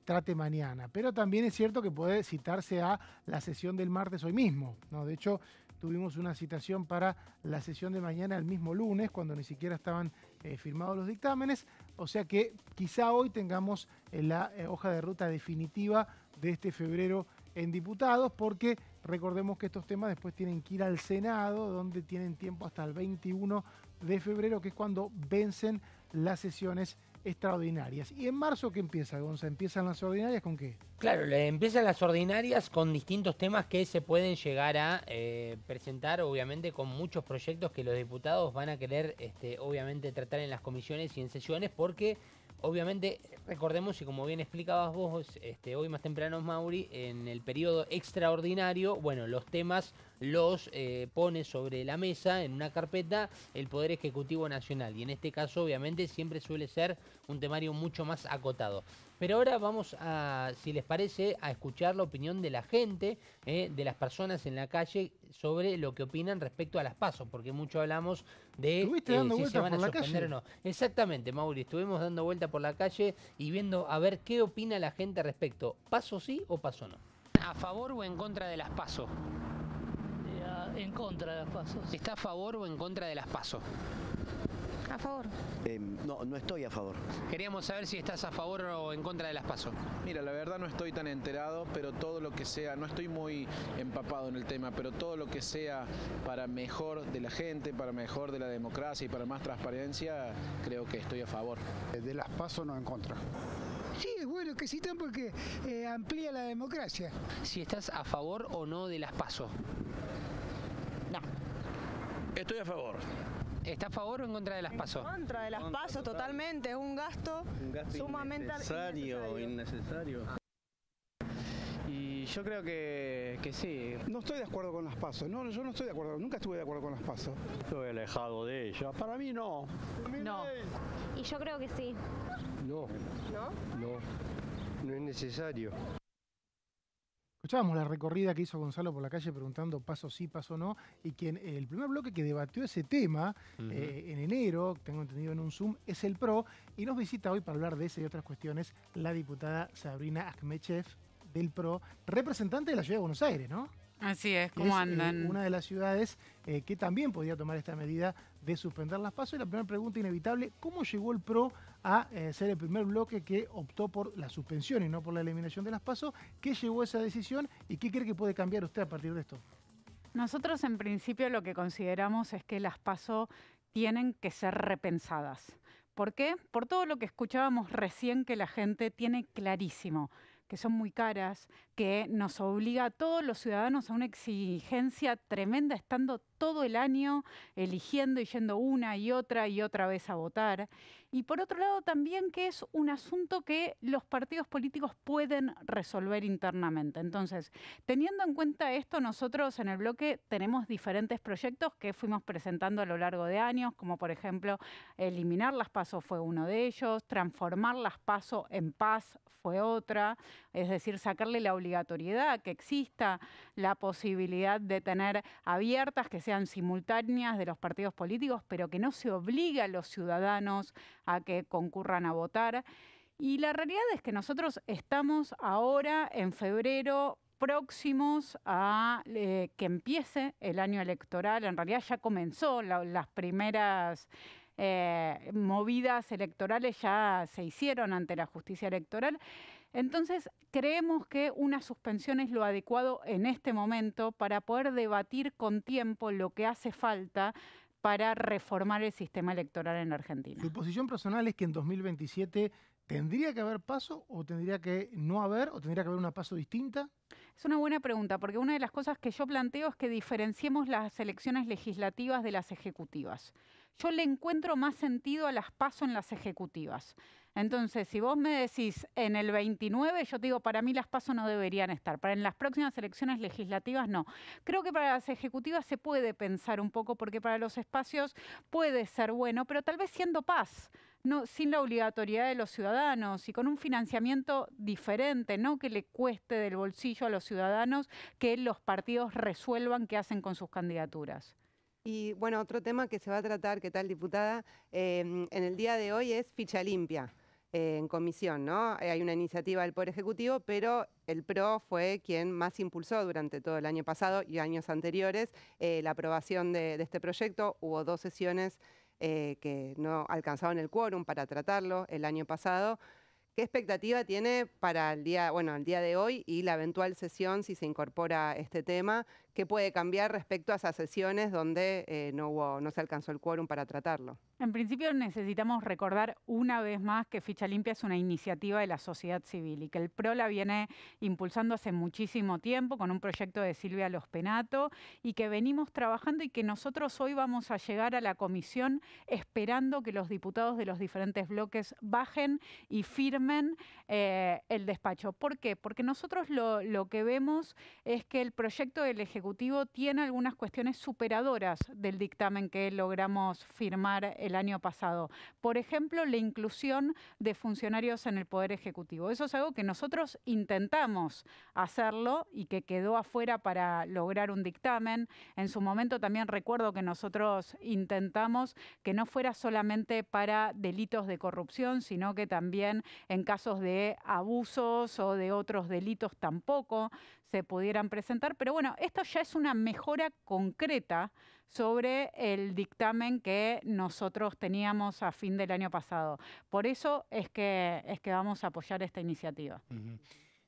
trate mañana. Pero también es cierto que puede citarse a la sesión del martes hoy mismo, ¿no? De hecho, tuvimos una citación para la sesión de mañana el mismo lunes, cuando ni siquiera estaban firmados los dictámenes. O sea que quizá hoy tengamos la hoja de ruta definitiva de este febrero en diputados, porque recordemos que estos temas después tienen que ir al Senado, donde tienen tiempo hasta el 21 de febrero, que es cuando vencen las sesiones extraordinarias. ¿Y en marzo qué empieza, Gonza? ¿Empiezan las ordinarias con qué? Claro, empiezan las ordinarias con distintos temas que se pueden llegar a presentar, obviamente con muchos proyectos que los diputados van a querer, obviamente, tratar en las comisiones y en sesiones, porque obviamente, recordemos, y como bien explicabas vos hoy más temprano, Mauri, en el periodo extraordinario, bueno, los temas los pone sobre la mesa en una carpeta el Poder Ejecutivo Nacional, y en este caso obviamente siempre suele ser un temario mucho más acotado. Pero ahora vamos a, si les parece, a escuchar la opinión de la gente, de las personas en la calle, sobre lo que opinan respecto a las PASO, porque mucho hablamos de si se van a suspender o no. Exactamente, Mauri, estuvimos dando vuelta por la calle y viendo a ver qué opina la gente respecto, ¿PASO sí o PASO no? ¿A favor o en contra de las PASO? En contra de las PASO. ¿Está a favor o en contra de las PASO? A favor. No estoy a favor. Queríamos saber si estás a favor o en contra de las PASO. Mira, la verdad no estoy tan enterado, pero todo lo que sea, no estoy muy empapado en el tema, pero todo lo que sea para mejor de la gente, para mejor de la democracia y para más transparencia, creo que estoy a favor. De las PASO no en contra. Sí, es bueno que existan porque amplía la democracia. Si estás a favor o no de las PASO. No. Estoy a favor. ¿Está a favor o en contra de las PASO? En contra de las PASO, totalmente. Es un gasto sumamente innecesario. Y yo creo que sí. No estoy de acuerdo con las PASO, no, yo no estoy de acuerdo, nunca estuve de acuerdo con las PASO. Estoy alejado de ella. Para mí no. No. Y yo creo que sí. No. ¿No? No es necesario. Escuchábamos la recorrida que hizo Gonzalo por la calle preguntando paso sí, paso no, y quien el primer bloque que debatió ese tema en enero, tengo entendido en un Zoom, es el PRO, y nos visita hoy para hablar de ese y otras cuestiones la diputada Sabrina Akhmetchev del PRO, representante de la Ciudad de Buenos Aires, ¿no? Así es, ¿cómo andan? Una de las ciudades que también podía tomar esta medida de suspender las PASO. Y la primera pregunta inevitable, ¿cómo llegó el PRO a ser el primer bloque que optó por la suspensión y no por la eliminación de las PASO? ¿Qué llevó a esa decisión y qué cree que puede cambiar usted a partir de esto? Nosotros en principio lo que consideramos es que las PASO tienen que ser repensadas. ¿Por qué? Por todo lo que escuchábamos recién que la gente tiene clarísimo, que son muy caras, que nos obliga a todos los ciudadanos a una exigencia tremenda, estando todo el año eligiendo y yendo una y otra vez a votar. Y por otro lado también que es un asunto que los partidos políticos pueden resolver internamente. Entonces, teniendo en cuenta esto, nosotros en el bloque tenemos diferentes proyectos que fuimos presentando a lo largo de años, como por ejemplo, eliminar las PASO fue uno de ellos, transformar las PASO en paz fue otra, es decir, sacarle la obligatoriedad, que exista la posibilidad de tener abiertas, que sean simultáneas de los partidos políticos, pero que no se obligue a los ciudadanos a que concurran a votar. Y la realidad es que nosotros estamos ahora, en febrero, próximos a que empiece el año electoral. En realidad ya comenzó las primeras movidas electorales, ya se hicieron ante la justicia electoral. Entonces, creemos que una suspensión es lo adecuado en este momento para poder debatir con tiempo lo que hace falta para reformar el sistema electoral en la Argentina. ¿Su posición personal es que en 2027 tendría que haber PASO o tendría que no haber o tendría que haber una PASO distinta? Es una buena pregunta, porque una de las cosas que yo planteo es que diferenciemos las elecciones legislativas de las ejecutivas. Yo le encuentro más sentido a las PASO en las ejecutivas. Entonces, si vos me decís en el 29, yo te digo, para mí las PASO no deberían estar. Para en las próximas elecciones legislativas, no. Creo que para las ejecutivas se puede pensar un poco, porque para los espacios puede ser bueno, pero tal vez siendo paz, no, sin la obligatoriedad de los ciudadanos y con un financiamiento diferente, no que le cueste del bolsillo a los ciudadanos que los partidos resuelvan qué hacen con sus candidaturas. Y bueno, otro tema que se va a tratar, ¿qué tal, diputada? En el día de hoy es ficha limpia en comisión, ¿no? Hay una iniciativa del Poder Ejecutivo, pero el PRO fue quien más impulsó durante todo el año pasado y años anteriores la aprobación de este proyecto. Hubo 2 sesiones que no alcanzaron el quórum para tratarlo el año pasado. ¿Qué expectativa tiene para el día de hoy y la eventual sesión, si se incorpora este tema? ¿Qué puede cambiar respecto a esas sesiones donde no se alcanzó el quórum para tratarlo? En principio necesitamos recordar una vez más que Ficha Limpia es una iniciativa de la sociedad civil y que el PRO la viene impulsando hace muchísimo tiempo con un proyecto de Silvia Lospenato y que venimos trabajando y que nosotros hoy vamos a llegar a la comisión esperando que los diputados de los diferentes bloques bajen y firmen el despacho. ¿Por qué? Porque nosotros lo que vemos es que el proyecto del Ejecutivo tiene algunas cuestiones superadoras del dictamen que logramos firmar el año pasado. Por ejemplo, la inclusión de funcionarios en el Poder Ejecutivo. Eso es algo que nosotros intentamos hacerlo y que quedó afuera para lograr un dictamen. En su momento también recuerdo que nosotros intentamos que no fuera solamente para delitos de corrupción, sino que también en casos de abusos o de otros delitos tampoco se pudieran presentar. Pero bueno, esto ya es una mejora concreta sobre el dictamen que nosotros teníamos a fin del año pasado. Por eso es que vamos a apoyar esta iniciativa.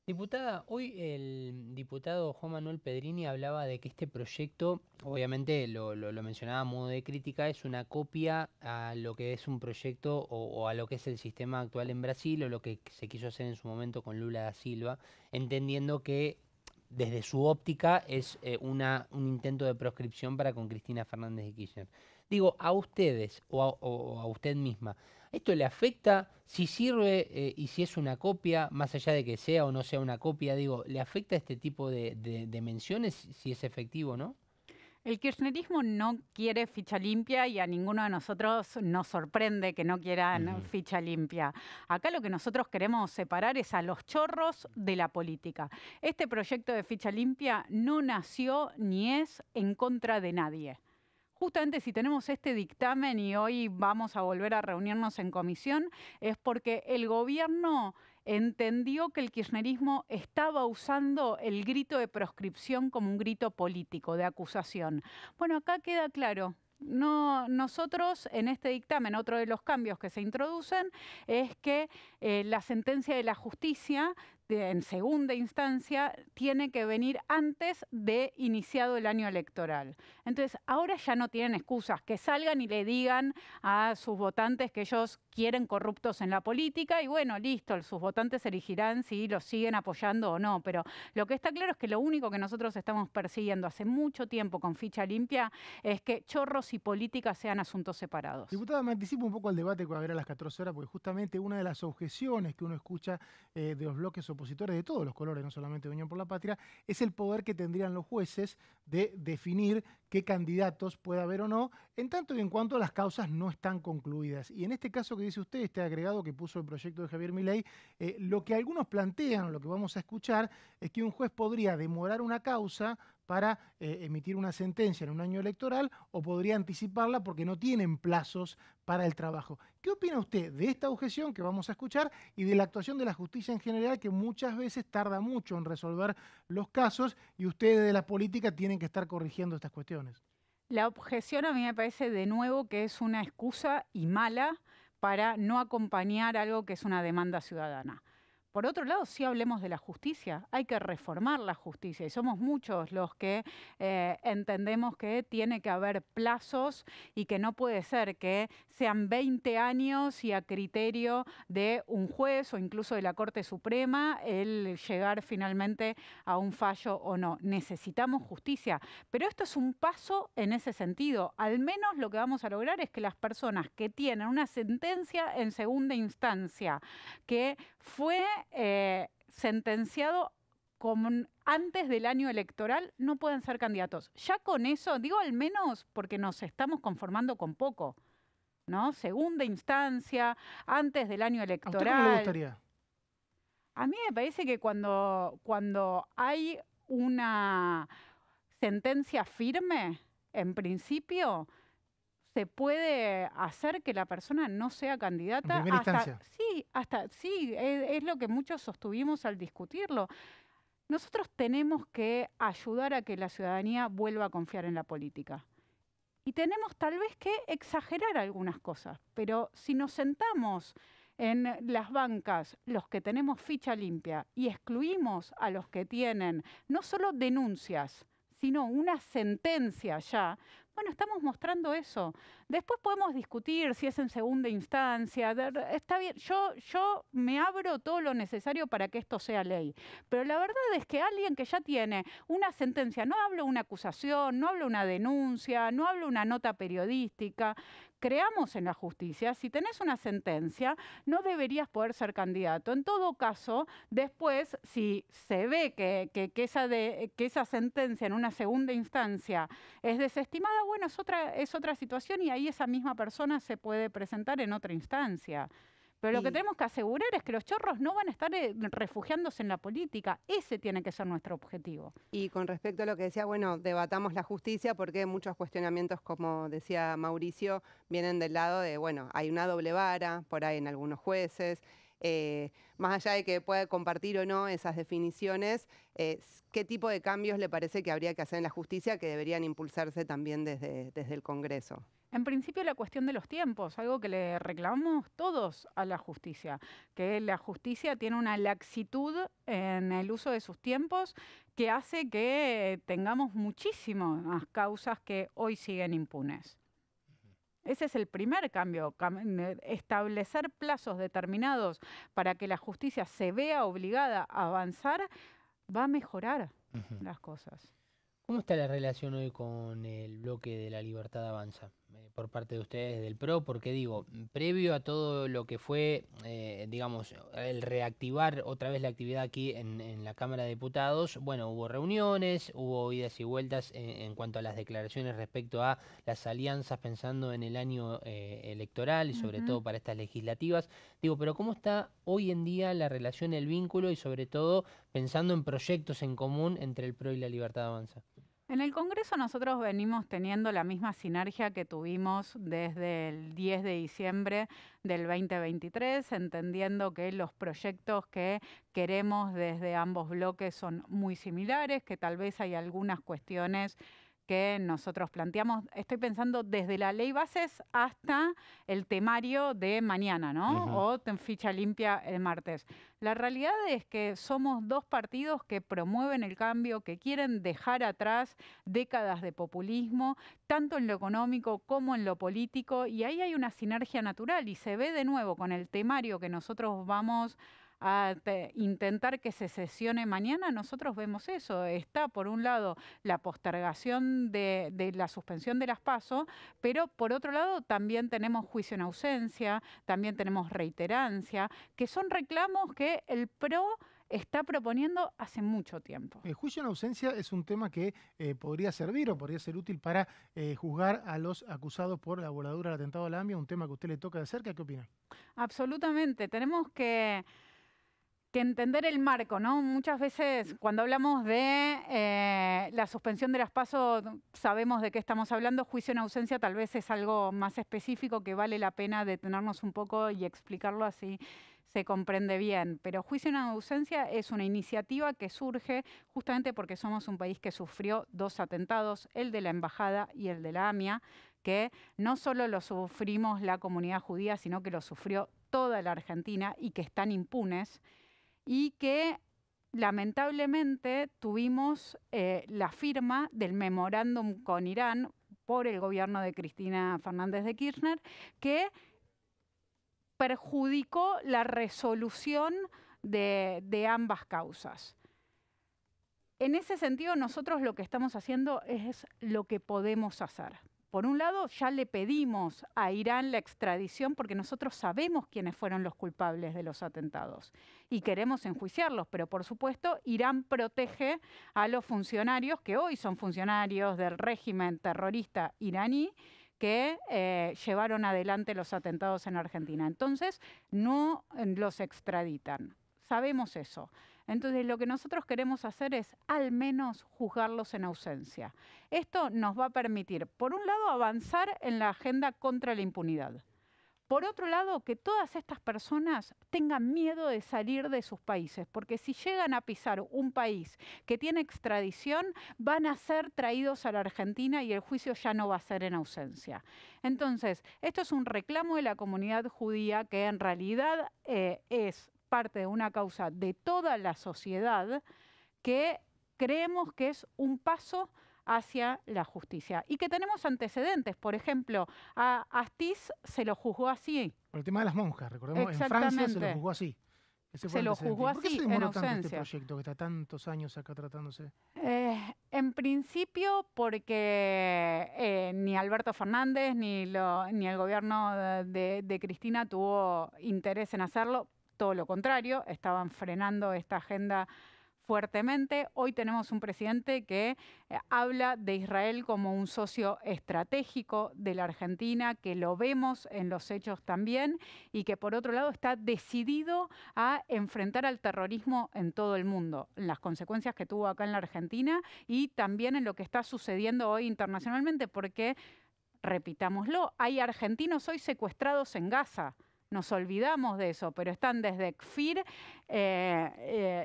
Diputada, hoy el diputado Juan Manuel Pedrini hablaba de que este proyecto, obviamente lo mencionaba a modo de crítica, es una copia a lo que es un proyecto o a lo que es el sistema actual en Brasil o lo que se quiso hacer en su momento con Lula da Silva, entendiendo que desde su óptica es un intento de proscripción para con Cristina Fernández de Kirchner. Digo, a ustedes o a usted misma, ¿Esto le afecta? Si sirve y si es una copia, más allá de que sea o no sea una copia, digo, ¿le afecta este tipo de menciones si es efectivo o no? El kirchnerismo no quiere ficha limpia y a ninguno de nosotros nos sorprende que no quieran ficha limpia. Acá lo que nosotros queremos separar es a los chorros de la política. Este proyecto de ficha limpia no nació ni es en contra de nadie. Justamente si tenemos este dictamen y hoy vamos a volver a reunirnos en comisión, es porque el gobierno entendió que el kirchnerismo estaba usando el grito de proscripción como un grito político, de acusación. Bueno, acá queda claro. No, nosotros en este dictamen, otro de los cambios que se introducen es que la sentencia de la justicia en segunda instancia tiene que venir antes de iniciado el año electoral. Entonces, ahora ya no tienen excusas, que salgan y le digan a sus votantes que ellos quieren corruptos en la política y bueno, listo, sus votantes elegirán si los siguen apoyando o no. Pero lo que está claro es que lo único que nosotros estamos persiguiendo hace mucho tiempo con ficha limpia es que chorros y política sean asuntos separados. Diputada, me anticipo un poco al debate que va a haber a las 14 horas, porque justamente una de las objeciones que uno escucha de los bloques opositores de todos los colores, no solamente de Unión por la Patria, es el poder que tendrían los jueces de definir qué candidatos puede haber o no, en tanto y en cuanto las causas no están concluidas. Y en este caso que dice usted, este agregado que puso el proyecto de Javier Milei, lo que algunos plantean, o lo que vamos a escuchar, es que un juez podría demorar una causa para emitir una sentencia en un año electoral o podría anticiparla porque no tienen plazos para el trabajo. ¿Qué opina usted de esta objeción que vamos a escuchar y de la actuación de la justicia en general, que muchas veces tarda mucho en resolver los casos y ustedes de la política tienen que estar corrigiendo estas cuestiones? La objeción a mí me parece de nuevo que es una excusa y mala para no acompañar algo que es una demanda ciudadana. Por otro lado, sí hablemos de la justicia. Hay que reformar la justicia y somos muchos los que entendemos que tiene que haber plazos y que no puede ser que sean 20 años y a criterio de un juez o incluso de la Corte Suprema el llegar finalmente a un fallo o no. Necesitamos justicia, pero esto es un paso en ese sentido. Al menos lo que vamos a lograr es que las personas que tienen una sentencia en segunda instancia que fue sentenciado como antes del año electoral no pueden ser candidatos. Ya con eso, digo al menos porque nos estamos conformando con poco, ¿no? Segunda instancia, antes del año electoral. ¿A usted cómo le gustaría? A mí me parece que cuando hay una sentencia firme, en principio se puede hacer que la persona no sea candidata. En primera instancia. Sí, es lo que muchos sostuvimos al discutirlo. Nosotros tenemos que ayudar a que la ciudadanía vuelva a confiar en la política. Y tenemos tal vez que exagerar algunas cosas, pero si nos sentamos en las bancas, los que tenemos ficha limpia, y excluimos a los que tienen no solo denuncias, sino una sentencia ya, bueno, estamos mostrando eso. Después podemos discutir si es en segunda instancia. Está bien, yo me abro todo lo necesario para que esto sea ley. Pero la verdad es que alguien que ya tiene una sentencia, no hablo una acusación, no hablo una denuncia, no hablo una nota periodística. Creamos en la justicia, si tenés una sentencia, no deberías poder ser candidato. En todo caso, después, si se ve que esa sentencia en una segunda instancia es desestimada, bueno, es otra situación y ahí esa misma persona se puede presentar en otra instancia. Pero lo que tenemos que asegurar es que los chorros no van a estar refugiándose en la política. Ese tiene que ser nuestro objetivo. Y con respecto a lo que decía, bueno, debatamos la justicia porque muchos cuestionamientos, como decía Mauricio, vienen del lado de, bueno, hay una doble vara por ahí en algunos jueces. Más allá de que pueda compartir o no esas definiciones, ¿qué tipo de cambios le parece que habría que hacer en la justicia que deberían impulsarse también desde el Congreso? En principio la cuestión de los tiempos, algo que le reclamamos todos a la justicia, que la justicia tiene una laxitud en el uso de sus tiempos que hace que tengamos muchísimas causas que hoy siguen impunes. Ese es el primer cambio, establecer plazos determinados para que la justicia se vea obligada a avanzar, va a mejorar las cosas. ¿Cómo está la relación hoy con el bloque de La Libertad Avanza? por parte de ustedes del PRO, porque digo, previo a todo lo que fue, digamos, el reactivar otra vez la actividad aquí en la Cámara de Diputados, bueno, hubo reuniones, hubo idas y vueltas en cuanto a las declaraciones respecto a las alianzas pensando en el año electoral y sobre todo para estas legislativas. Digo, pero ¿cómo está hoy en día la relación, el vínculo y sobre todo pensando en proyectos en común entre el PRO y la Libertad Avanza? En el Congreso nosotros venimos teniendo la misma sinergia que tuvimos desde el 10 de diciembre del 2023, entendiendo que los proyectos que queremos desde ambos bloques son muy similares, que tal vez hay algunas cuestiones que nosotros planteamos. Estoy pensando desde la ley bases hasta el temario de mañana, ¿no? O ficha limpia el martes. La realidad es que somos dos partidos que promueven el cambio, que quieren dejar atrás décadas de populismo, tanto en lo económico como en lo político, y ahí hay una sinergia natural y se ve de nuevo con el temario que nosotros vamos a intentar que se sesione mañana. Nosotros vemos eso. Está, por un lado, la postergación de la suspensión de las PASO, pero por otro lado también tenemos juicio en ausencia, también tenemos reiterancia, que son reclamos que el PRO está proponiendo hace mucho tiempo. El juicio en ausencia es un tema que podría servir o podría ser útil para juzgar a los acusados por la voladura del atentado a la AMIA, un tema que a usted le toca de cerca. ¿Qué opina? Absolutamente. Tenemos que entender el marco, ¿no? Muchas veces cuando hablamos de la suspensión de las PASO sabemos de qué estamos hablando. Juicio en ausencia tal vez es algo más específico que vale la pena detenernos un poco y explicarlo así se comprende bien. Pero juicio en ausencia es una iniciativa que surge justamente porque somos un país que sufrió dos atentados, el de la Embajada y el de la AMIA, que no solo lo sufrimos la comunidad judía, sino que lo sufrió toda la Argentina y que están impunes, y que lamentablemente tuvimos la firma del memorándum con Irán por el gobierno de Cristina Fernández de Kirchner, que perjudicó la resolución de ambas causas. En ese sentido, nosotros lo que estamos haciendo es lo que podemos hacer. Por un lado, ya le pedimos a Irán la extradición porque nosotros sabemos quiénes fueron los culpables de los atentados y queremos enjuiciarlos, pero por supuesto Irán protege a los funcionarios que hoy son funcionarios del régimen terrorista iraní que llevaron adelante los atentados en Argentina. Entonces, no los extraditan. Sabemos eso. Entonces, lo que nosotros queremos hacer es al menos juzgarlos en ausencia. Esto nos va a permitir, por un lado, avanzar en la agenda contra la impunidad. Por otro lado, que todas estas personas tengan miedo de salir de sus países, porque si llegan a pisar un país que tiene extradición, van a ser traídos a la Argentina y el juicio ya no va a ser en ausencia. Entonces, esto es un reclamo de la comunidad judía que en realidad es parte de una causa de toda la sociedad que creemos que es un paso hacia la justicia y que tenemos antecedentes. Por ejemplo, a Astiz se lo juzgó así. Por el tema de las monjas, recordemos, en Francia se lo juzgó así. Se lo juzgó así, ¿Por qué se demoró tanto este proyecto que está tantos años acá tratándose? En principio porque ni Alberto Fernández ni el gobierno de Cristina tuvo interés en hacerlo. Todo lo contrario, estaban frenando esta agenda fuertemente. Hoy tenemos un presidente que habla de Israel como un socio estratégico de la Argentina, que lo vemos en los hechos también, y que por otro lado está decidido a enfrentar al terrorismo en todo el mundo, en las consecuencias que tuvo acá en la Argentina y también en lo que está sucediendo hoy internacionalmente, porque, repitámoslo, hay argentinos hoy secuestrados en Gaza. Nos olvidamos de eso, pero están desde Kfir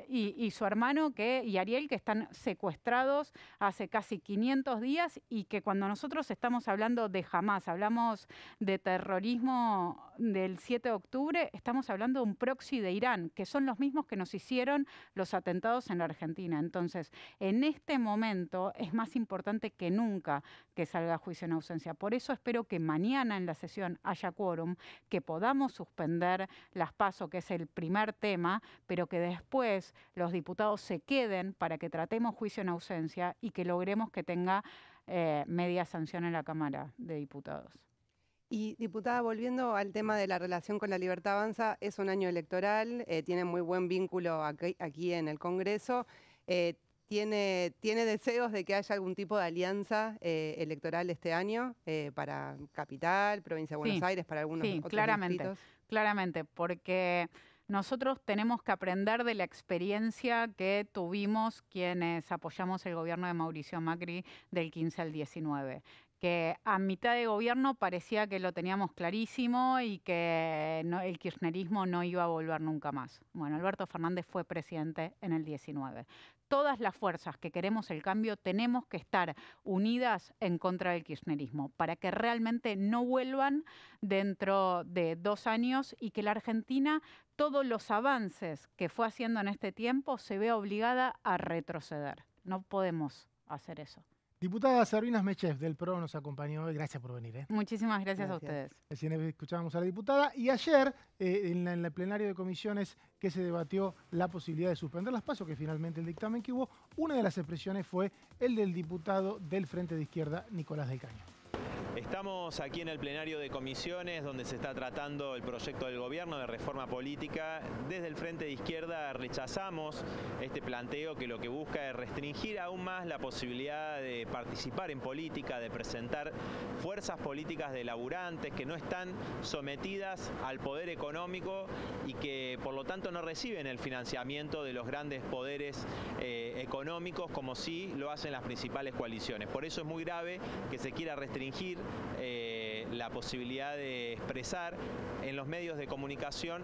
y su hermano y Ariel, que están secuestrados hace casi 500 días y que cuando nosotros estamos hablando de Hamás, hablamos de terrorismo del 7 de octubre, estamos hablando de un proxy de Irán, que son los mismos que nos hicieron los atentados en la Argentina. Entonces, en este momento es más importante que nunca que salga juicio en ausencia. Por eso espero que mañana en la sesión haya quórum, que podamos suspender las PASO, que es el primer tema, pero que después los diputados se queden para que tratemos juicio en ausencia y que logremos que tenga media sanción en la Cámara de Diputados. Y, diputada, volviendo al tema de la relación con la Libertad Avanza, es un año electoral, tiene muy buen vínculo aquí en el Congreso. ¿Tiene deseos de que haya algún tipo de alianza electoral este año para Capital, Provincia de Buenos Aires, para algunos otros distritos? Claramente, porque nosotros tenemos que aprender de la experiencia que tuvimos quienes apoyamos el gobierno de Mauricio Macri del 15 al 19. Que a mitad de gobierno parecía que lo teníamos clarísimo y que el kirchnerismo no iba a volver nunca más. Bueno, Alberto Fernández fue presidente en el 19. Todas las fuerzas que queremos el cambio tenemos que estar unidas en contra del kirchnerismo para que realmente no vuelvan dentro de 2 años y que la Argentina, todos los avances que fue haciendo en este tiempo, se vea obligada a retroceder. No podemos hacer eso. Diputada Sabrina Schmechev del PRO nos acompañó hoy. Gracias por venir. Muchísimas gracias a ustedes. Recién escuchábamos a la diputada. Y ayer, en el plenario de comisiones que se debatió la posibilidad de suspender las PASO, que finalmente el dictamen que hubo, una de las expresiones fue el del diputado del Frente de Izquierda, Nicolás del Caño. Estamos aquí en el plenario de comisiones donde se está tratando el proyecto del gobierno de reforma política. Desde el Frente de Izquierda rechazamos este planteo que lo que busca es restringir aún más la posibilidad de participar en política, de presentar fuerzas políticas de laburantes que no están sometidas al poder económico y que por lo tanto no reciben el financiamiento de los grandes poderes económicos como sí lo hacen las principales coaliciones. Por eso es muy grave que se quiera restringir la posibilidad de expresar en los medios de comunicación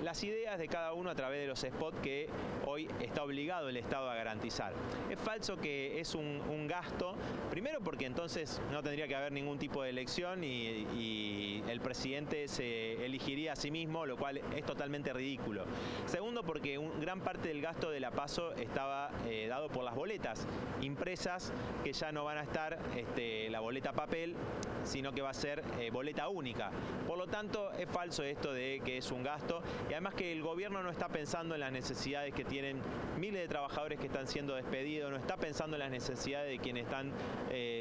las ideas de cada uno a través de los spots que hoy está obligado el Estado a garantizar. Es falso que es un gasto, primero porque entonces no tendría que haber ningún tipo de elección y el presidente se elegiría a sí mismo, lo cual es totalmente ridículo. Segundo, porque gran parte del gasto de la PASO estaba dado por las boletas impresas, que ya no van a estar la boleta papel, sino que va a ser boleta única. Por lo tanto, es falso esto de que es un gasto. Y además que el gobierno no está pensando en las necesidades que tienen miles de trabajadores que están siendo despedidos, no está pensando en las necesidades de quienes están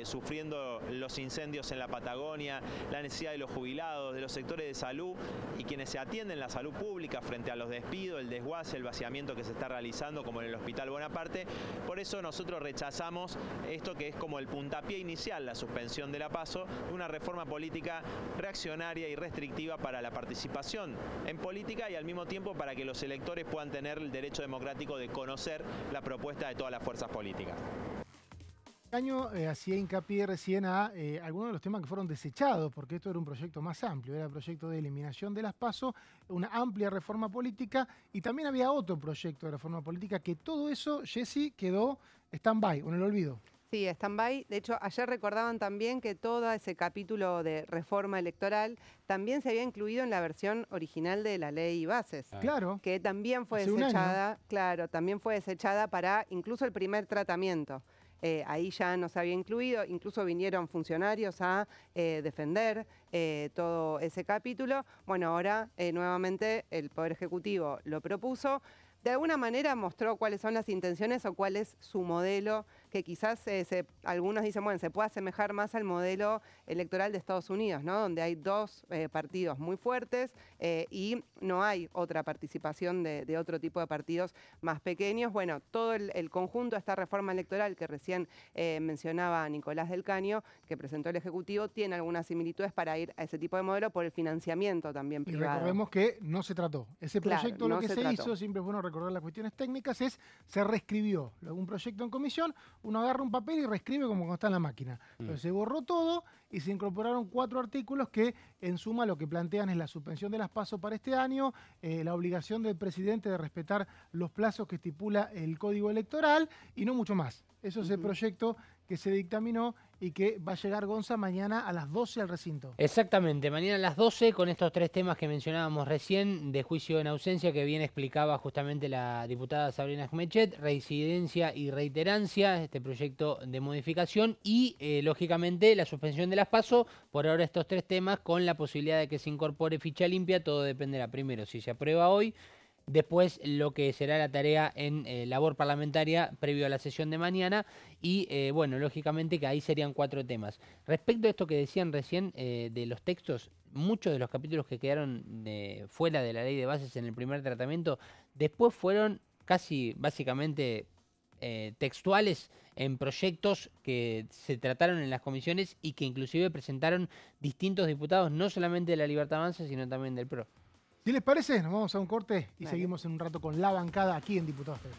sufriendo los incendios en la Patagonia, la necesidad de los jubilados, de los sectores de salud y quienes se atienden la salud pública frente a los despidos, el desguace, el vaciamiento que se está realizando como en el Hospital Bonaparte. Por eso nosotros rechazamos esto que es como el puntapié inicial, la suspensión de la PASO, una reforma política reaccionaria y restrictiva para la participación en política y al mismo tiempo para que los electores puedan tener el derecho democrático de conocer la propuesta de todas las fuerzas políticas. Caño hacía hincapié recién a algunos de los temas que fueron desechados, porque esto era un proyecto más amplio, era el proyecto de eliminación de las PASO, una amplia reforma política, y también había otro proyecto de reforma política, que todo eso, Jessy, quedó stand-by, o en el olvido. Sí, stand-by. De hecho, ayer recordaban también que todo ese capítulo de reforma electoral también se había incluido en la versión original de la ley Bases. Claro. Que también fue desechada, claro, también fue desechada para incluso el primer tratamiento. Ahí ya no se había incluido, incluso vinieron funcionarios a defender todo ese capítulo. Bueno, ahora nuevamente el Poder Ejecutivo lo propuso. De alguna manera mostró cuáles son las intenciones o cuál es su modelo, que quizás algunos dicen, bueno, se puede asemejar más al modelo electoral de Estados Unidos, ¿no? Donde hay 2 partidos muy fuertes y no hay otra participación de otro tipo de partidos más pequeños. Bueno, todo el conjunto de esta reforma electoral que recién mencionaba Nicolás del Caño, que presentó el Ejecutivo, tiene algunas similitudes para ir a ese tipo de modelo por el financiamiento también privado. Y recordemos que no se trató. Ese proyecto, lo que se hizo, siempre es bueno recordar las cuestiones técnicas, se reescribió. Un proyecto en comisión, uno agarra un papel y reescribe como cuando está en la máquina. Entonces se borró todo y se incorporaron 4 artículos que en suma lo que plantean es la suspensión de las PASO para este año, la obligación del presidente de respetar los plazos que estipula el Código Electoral y no mucho más. Eso es el proyecto que se dictaminó y que va a llegar, Gonza, mañana a las 12 al recinto. Exactamente, mañana a las 12 con estos 3 temas que mencionábamos recién de juicio en ausencia que bien explicaba justamente la diputada Sabrina Schmechev, reincidencia y reiterancia, este proyecto de modificación y lógicamente la suspensión de las PASO. Por ahora estos 3 temas con la posibilidad de que se incorpore ficha limpia, todo dependerá primero si se aprueba hoy después lo que será la tarea en labor parlamentaria previo a la sesión de mañana y, bueno, lógicamente que ahí serían 4 temas. Respecto a esto que decían recién de los textos, muchos de los capítulos que quedaron fuera de la ley de bases en el primer tratamiento, después fueron casi básicamente textuales en proyectos que se trataron en las comisiones y que inclusive presentaron distintos diputados, no solamente de la Libertad Avanza, sino también del PRO. ¿Qué les parece? Nos vamos a un corte y seguimos en un rato con la bancada aquí en Diputados TV.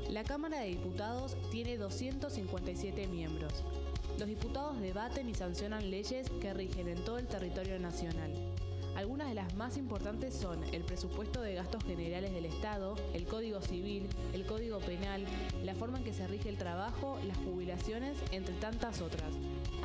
La Cámara de Diputados tiene 257 miembros. Los diputados debaten y sancionan leyes que rigen en todo el territorio nacional. Algunas de las más importantes son el presupuesto de gastos generales del Estado, el Código Civil, el Código Penal, la forma en que se rige el trabajo, las jubilaciones, entre tantas otras.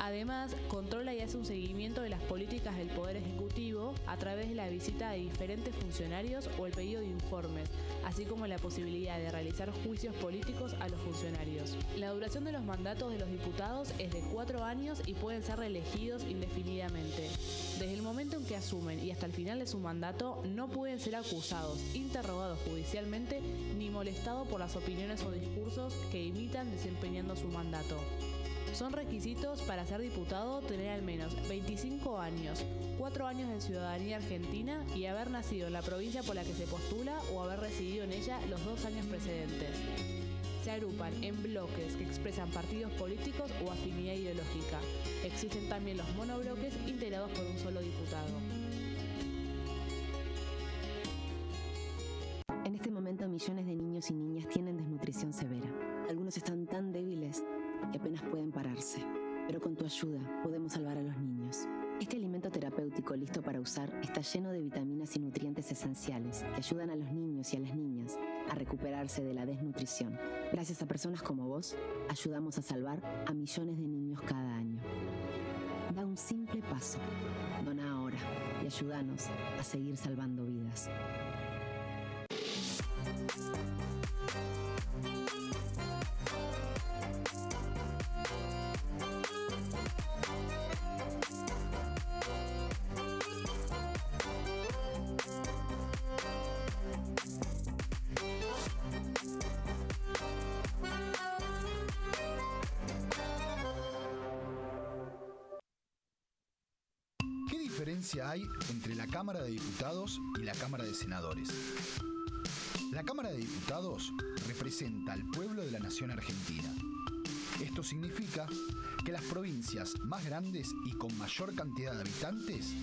Además, controla y hace un seguimiento de las políticas del Poder Ejecutivo a través de la visita de diferentes funcionarios o el pedido de informes, así como la posibilidad de realizar juicios políticos a los funcionarios. La duración de los mandatos de los diputados es de 4 años y pueden ser reelegidos indefinidamente. Desde el momento en que asumen y hasta el final de su mandato, no pueden ser acusados, interrogados judicialmente, ni molestados por las opiniones o discursos que imitan desempeñando su mandato. Son requisitos para ser diputado tener al menos 25 años, 4 años de ciudadanía argentina y haber nacido en la provincia por la que se postula o haber residido en ella los 2 años precedentes. Se agrupan en bloques que expresan partidos políticos o afinidad ideológica. Existen también los monobloques integrados por un solo diputado. En este momento millones de niños y niñas tienen desnutrición severa. Algunos están tan débiles que apenas pueden pararse. Pero con tu ayuda podemos salvar a los niños. Este alimento terapéutico listo para usar está lleno de vitaminas y nutrientes esenciales que ayudan a los niños y a las niñas a recuperarse de la desnutrición. Gracias a personas como vos, ayudamos a salvar a millones de niños cada año. Da un simple paso. Dona ahora y ayúdanos a seguir salvando vidas. ¿Qué diferencia hay entre la Cámara de Diputados y la Cámara de Senadores? La Cámara de Diputados representa al pueblo de la nación argentina. Esto significa que las provincias más grandes y con mayor cantidad de habitantes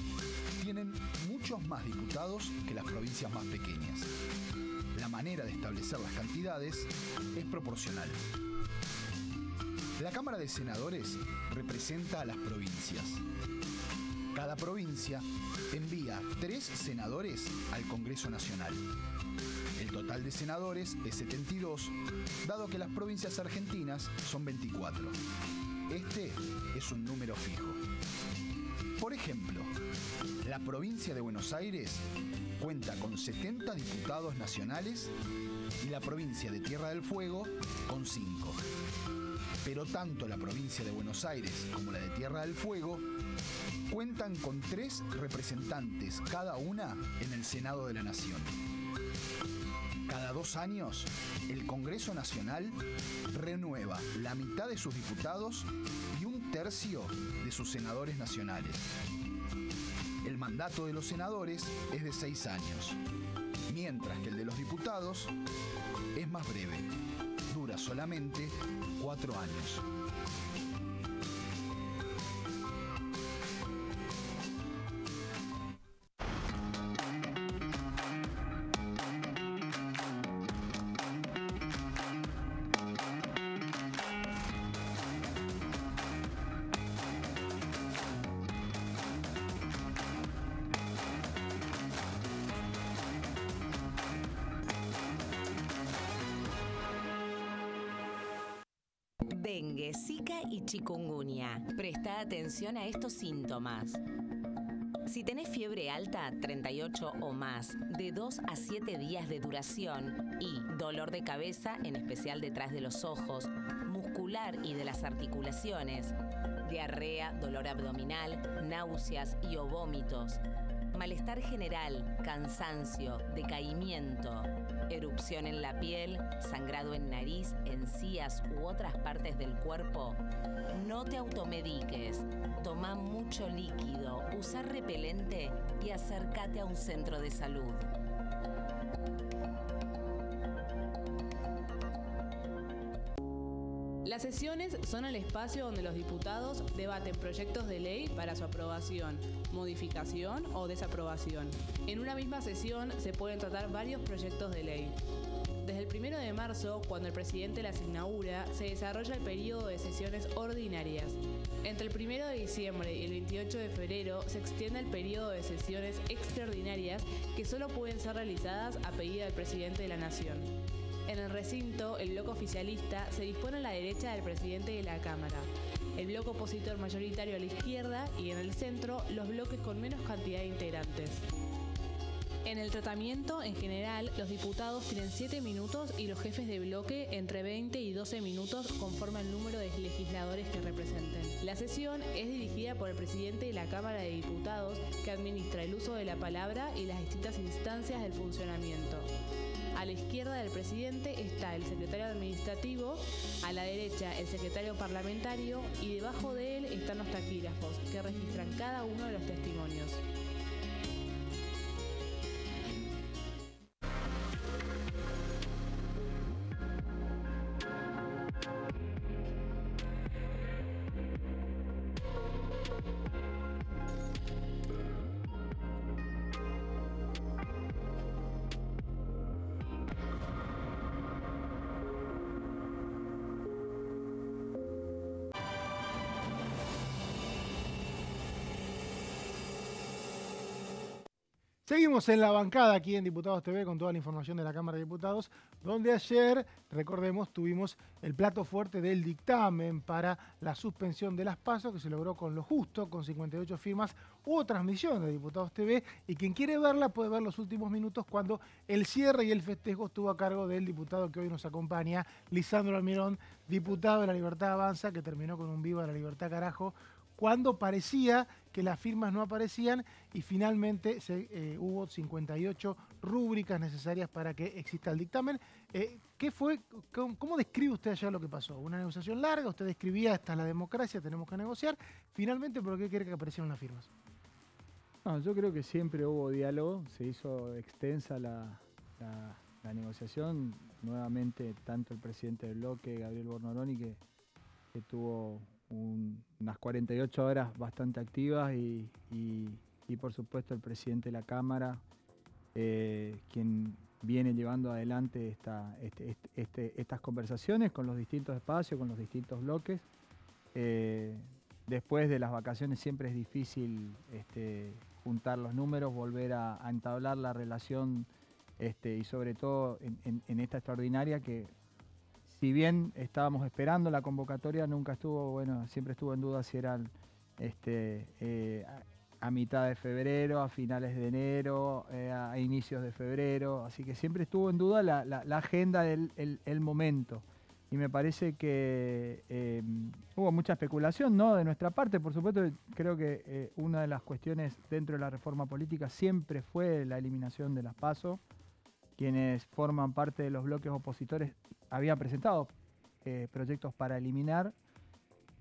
tienen muchos más diputados que las provincias más pequeñas. La manera de establecer las cantidades es proporcional. La Cámara de Senadores representa a las provincias. Cada provincia envía 3 senadores al Congreso Nacional. El total de senadores es 72, dado que las provincias argentinas son 24. Este es un número fijo. Por ejemplo, la provincia de Buenos Aires cuenta con 70 diputados nacionales y la provincia de Tierra del Fuego con 5. Pero tanto la provincia de Buenos Aires como la de Tierra del Fuego cuentan con 3 representantes cada una en el Senado de la Nación. Cada 2 años, el Congreso Nacional renueva la mitad de sus diputados y 1/3 de sus senadores nacionales. El mandato de los senadores es de 6 años. mientras que el de los diputados es más breve. Dura solamente 4 años. Dengue, Zika y chikungunya. Presta atención a estos síntomas. Si tenés fiebre alta, 38 o más, de 2 a 7 días de duración y dolor de cabeza, en especial detrás de los ojos, muscular y de las articulaciones, diarrea, dolor abdominal, náuseas y o vómitos, malestar general, cansancio, decaimiento, erupción en la piel, sangrado en nariz, encías u otras partes del cuerpo, no te automediques. Toma mucho líquido, usa repelente y acércate a un centro de salud. Las sesiones son el espacio donde los diputados debaten proyectos de ley para su aprobación, modificación o desaprobación. En una misma sesión se pueden tratar varios proyectos de ley. Desde el 1 de marzo, cuando el presidente las inaugura, se desarrolla el periodo de sesiones ordinarias. Entre el 1 de diciembre y el 28 de febrero se extiende el periodo de sesiones extraordinarias que solo pueden ser realizadas a pedido del presidente de la Nación. En el recinto, el bloque oficialista se dispone a la derecha del presidente de la Cámara, el bloque opositor mayoritario a la izquierda y en el centro los bloques con menos cantidad de integrantes. En el tratamiento, en general, los diputados tienen 7 minutos y los jefes de bloque entre 20 y 12 minutos conforme al número de legisladores que representen. La sesión es dirigida por el presidente de la Cámara de Diputados, que administra el uso de la palabra y las distintas instancias del funcionamiento. A la izquierda del presidente está el secretario administrativo, a la derecha el secretario parlamentario y debajo de él están los taquígrafos, que registran cada uno de los testimonios. Seguimos en la bancada aquí en Diputados TV con toda la información de la Cámara de Diputados, donde ayer, recordemos, tuvimos el plato fuerte del dictamen para la suspensión de las PASO, que se logró con lo justo, con 58 firmas. Hubo transmisión de Diputados TV y quien quiere verla puede ver los últimos minutos cuando el cierre y el festejo estuvo a cargo del diputado que hoy nos acompaña, Lisandro Almirón, diputado de La Libertad Avanza, que terminó con un viva la libertad carajo, cuando parecía que las firmas no aparecían y finalmente hubo 58 rúbricas necesarias para que exista el dictamen. ¿Cómo describe usted allá lo que pasó? ¿Una negociación larga? Usted describía, esta es la democracia, tenemos que negociar. Finalmente, ¿por qué quiere que aparecieran las firmas? No, yo creo que siempre hubo diálogo, se hizo extensa la negociación. Nuevamente, tanto el presidente del bloque, Gabriel Bornoroni, que tuvo unas 48 horas bastante activas y por supuesto el presidente de la Cámara, quien viene llevando adelante estas conversaciones con los distintos espacios, con los distintos bloques. Después de las vacaciones siempre es difícil juntar los números, volver a entablar la relación y sobre todo en esta extraordinaria que, si bien estábamos esperando la convocatoria, nunca estuvo, bueno, siempre estuvo en duda si eran a mitad de febrero, a finales de enero, a inicios de febrero, así que siempre estuvo en duda la agenda del momento. Y me parece que hubo mucha especulación, ¿no?, de nuestra parte. Por supuesto, creo que una de las cuestiones dentro de la reforma política siempre fue la eliminación de las PASO. Quienes forman parte de los bloques opositores habían presentado proyectos para eliminar.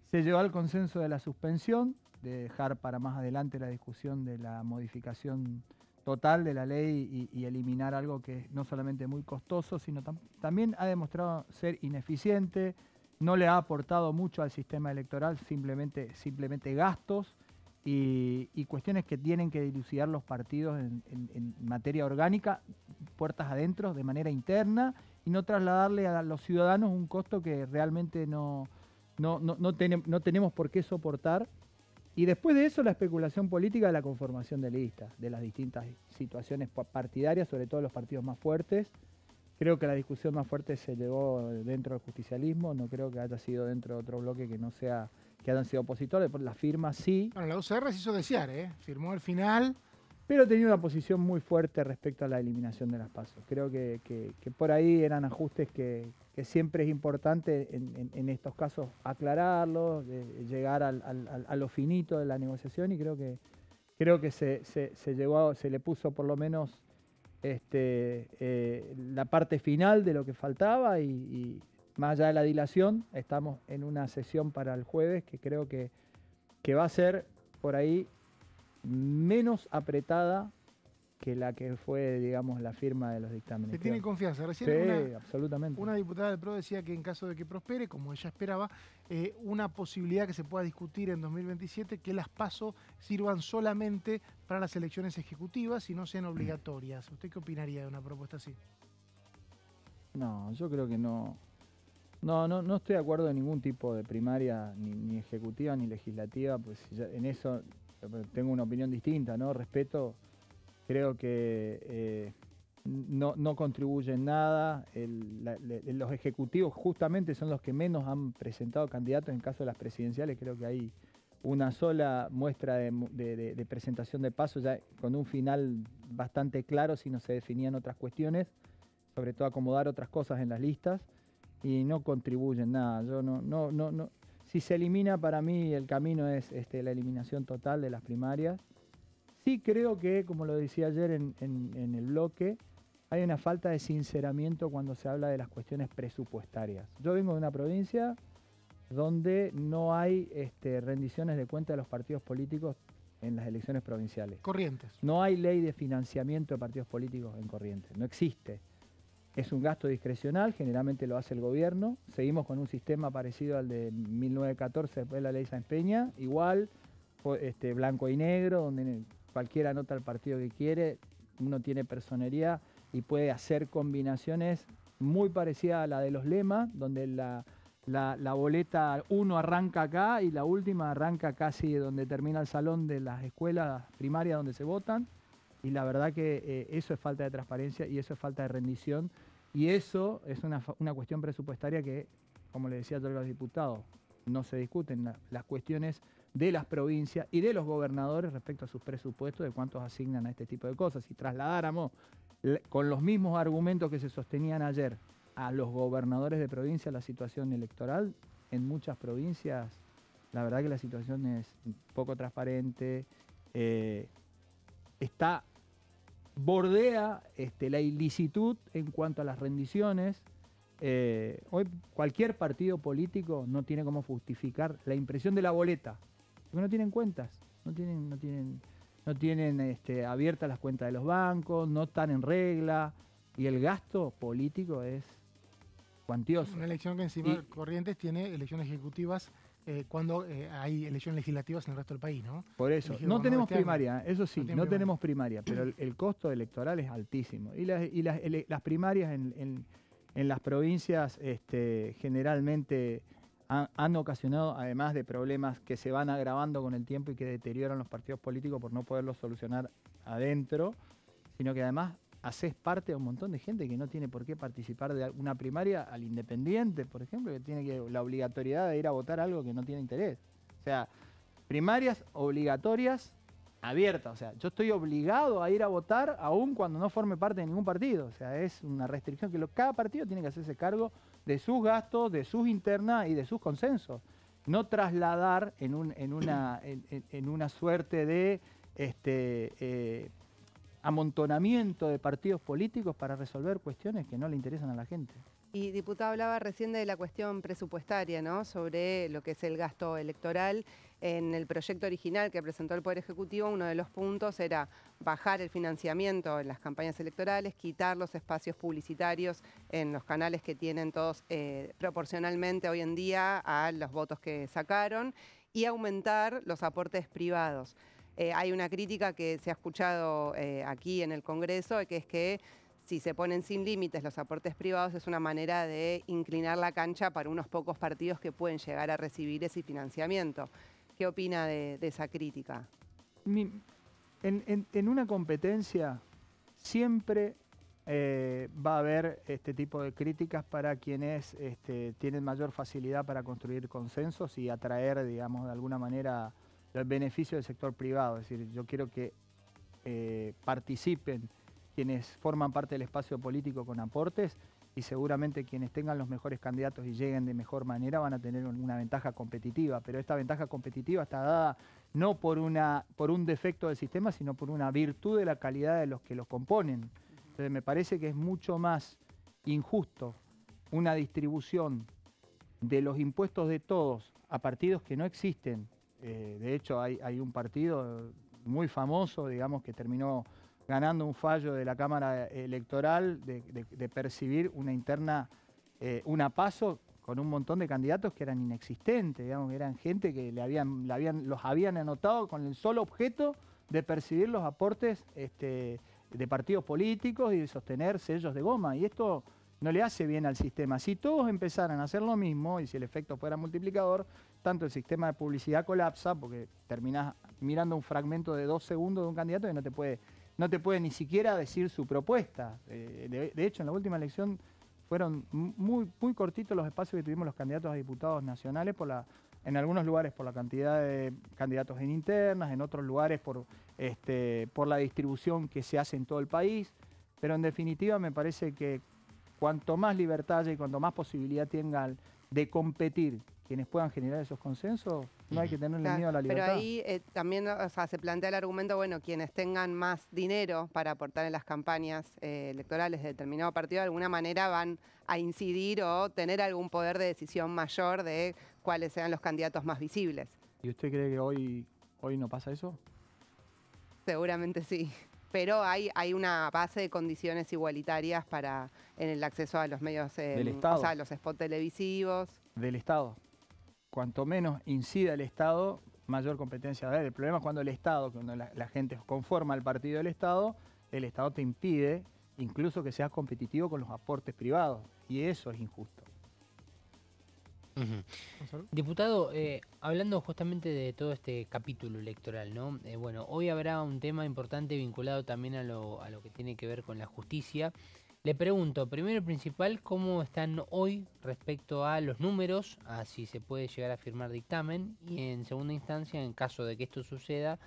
Se llegó al consenso de la suspensión, de dejar para más adelante la discusión de la modificación total de la ley y eliminar algo que es no solamente muy costoso, sino también ha demostrado ser ineficiente, no le ha aportado mucho al sistema electoral, simplemente gastos y cuestiones que tienen que dilucidar los partidos en materia orgánica, puertas adentro, de manera interna, y no trasladarle a los ciudadanos un costo que realmente no tenemos por qué soportar. Y después de eso, la especulación política de la conformación de listas, de las distintas situaciones partidarias, sobre todo los partidos más fuertes. Creo que la discusión más fuerte se llevó dentro del justicialismo, no creo que haya sido dentro de otro bloque que no sea, que hayan sido opositores, por la firma sí. Bueno, la UCR se hizo desear, firmó al final. Pero tenía una posición muy fuerte respecto a la eliminación de las PASO. Creo que por ahí eran ajustes que siempre es importante en estos casos aclararlos, llegar a lo finito de la negociación, y creo que se le puso por lo menos la parte final de lo que faltaba, y más allá de la dilación, estamos en una sesión para el jueves que creo que va a ser por ahí menos apretada que la que fue, digamos, la firma de los dictámenes. Se tiene confianza. Recién sí, absolutamente. Una diputada del PRO decía que en caso de que prospere, como ella esperaba, una posibilidad que se pueda discutir en 2027, que las PASO sirvan solamente para las elecciones ejecutivas y no sean obligatorias. ¿Usted qué opinaría de una propuesta así? No, yo creo que no. No estoy de acuerdo en ningún tipo de primaria, ni ejecutiva ni legislativa, pues en eso tengo una opinión distinta, ¿no? Respeto. Creo que no contribuye en nada. Los ejecutivos justamente son los que menos han presentado candidatos. En caso de las presidenciales, creo que hay una sola muestra de presentación de PASO, ya con un final bastante claro si no se definían otras cuestiones, sobre todo acomodar otras cosas en las listas, y no contribuye en nada. Yo no. Si se elimina, para mí el camino es la eliminación total de las primarias. Sí creo que, como lo decía ayer en el bloque, hay una falta de sinceramiento cuando se habla de las cuestiones presupuestarias. Yo vengo de una provincia donde no hay rendiciones de cuenta de los partidos políticos en las elecciones provinciales. Corrientes. No hay ley de financiamiento de partidos políticos en Corrientes, no existe. Es un gasto discrecional, generalmente lo hace el gobierno. Seguimos con un sistema parecido al de 1914, después de la ley Sáenz Peña, igual, blanco y negro, donde cualquiera anota el partido que quiere, uno tiene personería y puede hacer combinaciones muy parecidas a la de los lemas, donde la boleta 1 arranca acá y la última arranca casi donde termina el salón de las escuelas primarias donde se votan, y la verdad que eso es falta de transparencia y eso es falta de rendición, y eso es una cuestión presupuestaria que, como le decía yo a los diputados, no se discuten las cuestiones de las provincias y de los gobernadores respecto a sus presupuestos, de cuántos asignan a este tipo de cosas. Si trasladáramos con los mismos argumentos que se sostenían ayer a los gobernadores de provincia la situación electoral, en muchas provincias la verdad que la situación es poco transparente, bordea la ilicitud en cuanto a las rendiciones. Hoy cualquier partido político no tiene cómo justificar la impresión de la boleta, porque no tienen cuentas, no tienen abiertas las cuentas de los bancos, no están en regla, y el gasto político es cuantioso. Una elección que encima Corrientes tiene elecciones ejecutivas cuando hay elecciones legislativas en el resto del país, ¿no? Por eso, no tenemos primaria, eso sí, no tenemos primaria, pero el costo electoral es altísimo. Y las primarias en las provincias generalmente han ocasionado, además de problemas que se van agravando con el tiempo y que deterioran los partidos políticos por no poderlos solucionar adentro, sino que además haces parte de un montón de gente que no tiene por qué participar de una primaria, al independiente, por ejemplo, que tiene la obligatoriedad de ir a votar algo que no tiene interés. O sea, primarias obligatorias abiertas. O sea, yo estoy obligado a ir a votar aún cuando no forme parte de ningún partido. O sea, es una restricción que cada partido tiene que hacerse cargo de sus gastos, de sus internas y de sus consensos. No trasladar en una suerte de amontonamiento de partidos políticos para resolver cuestiones que no le interesan a la gente. Y diputado, hablaba recién de la cuestión presupuestaria, ¿no? Sobre lo que es el gasto electoral. En el proyecto original que presentó el Poder Ejecutivo, uno de los puntos era bajar el financiamiento en las campañas electorales, quitar los espacios publicitarios en los canales que tienen todos proporcionalmente hoy en día a los votos que sacaron y aumentar los aportes privados. Hay una crítica que se ha escuchado aquí en el Congreso, que es que si se ponen sin límites los aportes privados es una manera de inclinar la cancha para unos pocos partidos que pueden llegar a recibir ese financiamiento. ¿Qué opina de esa crítica? En una competencia siempre va a haber este tipo de críticas para quienes tienen mayor facilidad para construir consensos y atraer, digamos, de alguna manera el beneficio del sector privado. Es decir, yo quiero que participen quienes forman parte del espacio político con aportes y seguramente quienes tengan los mejores candidatos y lleguen de mejor manera van a tener una ventaja competitiva, pero esta ventaja competitiva está dada no por un defecto del sistema, sino por una virtud de la calidad de los que los componen. Entonces me parece que es mucho más injusto una distribución de los impuestos de todos a partidos que no existen. De hecho hay un partido muy famoso, digamos, que terminó ganando un fallo de la Cámara Electoral de percibir una interna, una PASO con un montón de candidatos que eran inexistentes, digamos, que eran gente que los habían anotado con el solo objeto de percibir los aportes de partidos políticos y de sostener sellos de goma. Y esto no le hace bien al sistema. Si todos empezaran a hacer lo mismo y si el efecto fuera multiplicador, tanto el sistema de publicidad colapsa porque terminás mirando un fragmento de 2 segundos de un candidato y no te puede ni siquiera decir su propuesta. De hecho, en la última elección fueron muy cortitos los espacios que tuvimos los candidatos a diputados nacionales, en algunos lugares por la cantidad de candidatos en internas, en otros lugares por la distribución que se hace en todo el país. Pero en definitiva me parece que cuanto más libertad haya y cuanto más posibilidad tengan de competir quienes puedan generar esos consensos, no hay que tenerle miedo a la libertad. Pero ahí también se plantea el argumento, bueno, quienes tengan más dinero para aportar en las campañas electorales de determinado partido, de alguna manera van a incidir o tener algún poder de decisión mayor de cuáles sean los candidatos más visibles. ¿Y usted cree que hoy no pasa eso? Seguramente sí. Pero hay una base de condiciones igualitarias en el acceso a los medios, del Estado. O sea, los spots televisivos. Del Estado. Cuanto menos incida el Estado, mayor competencia va a haber. El problema es cuando el Estado, cuando la gente conforma el partido del Estado, el Estado te impide incluso que seas competitivo con los aportes privados. Y eso es injusto. Diputado, hablando justamente de todo este capítulo electoral, ¿no? Bueno, hoy habrá un tema importante vinculado también a lo que tiene que ver con la justicia. Le pregunto, primero y principal, ¿cómo están hoy respecto a los números, a si se puede llegar a firmar dictamen? Y en segunda instancia, en caso de que esto suceda,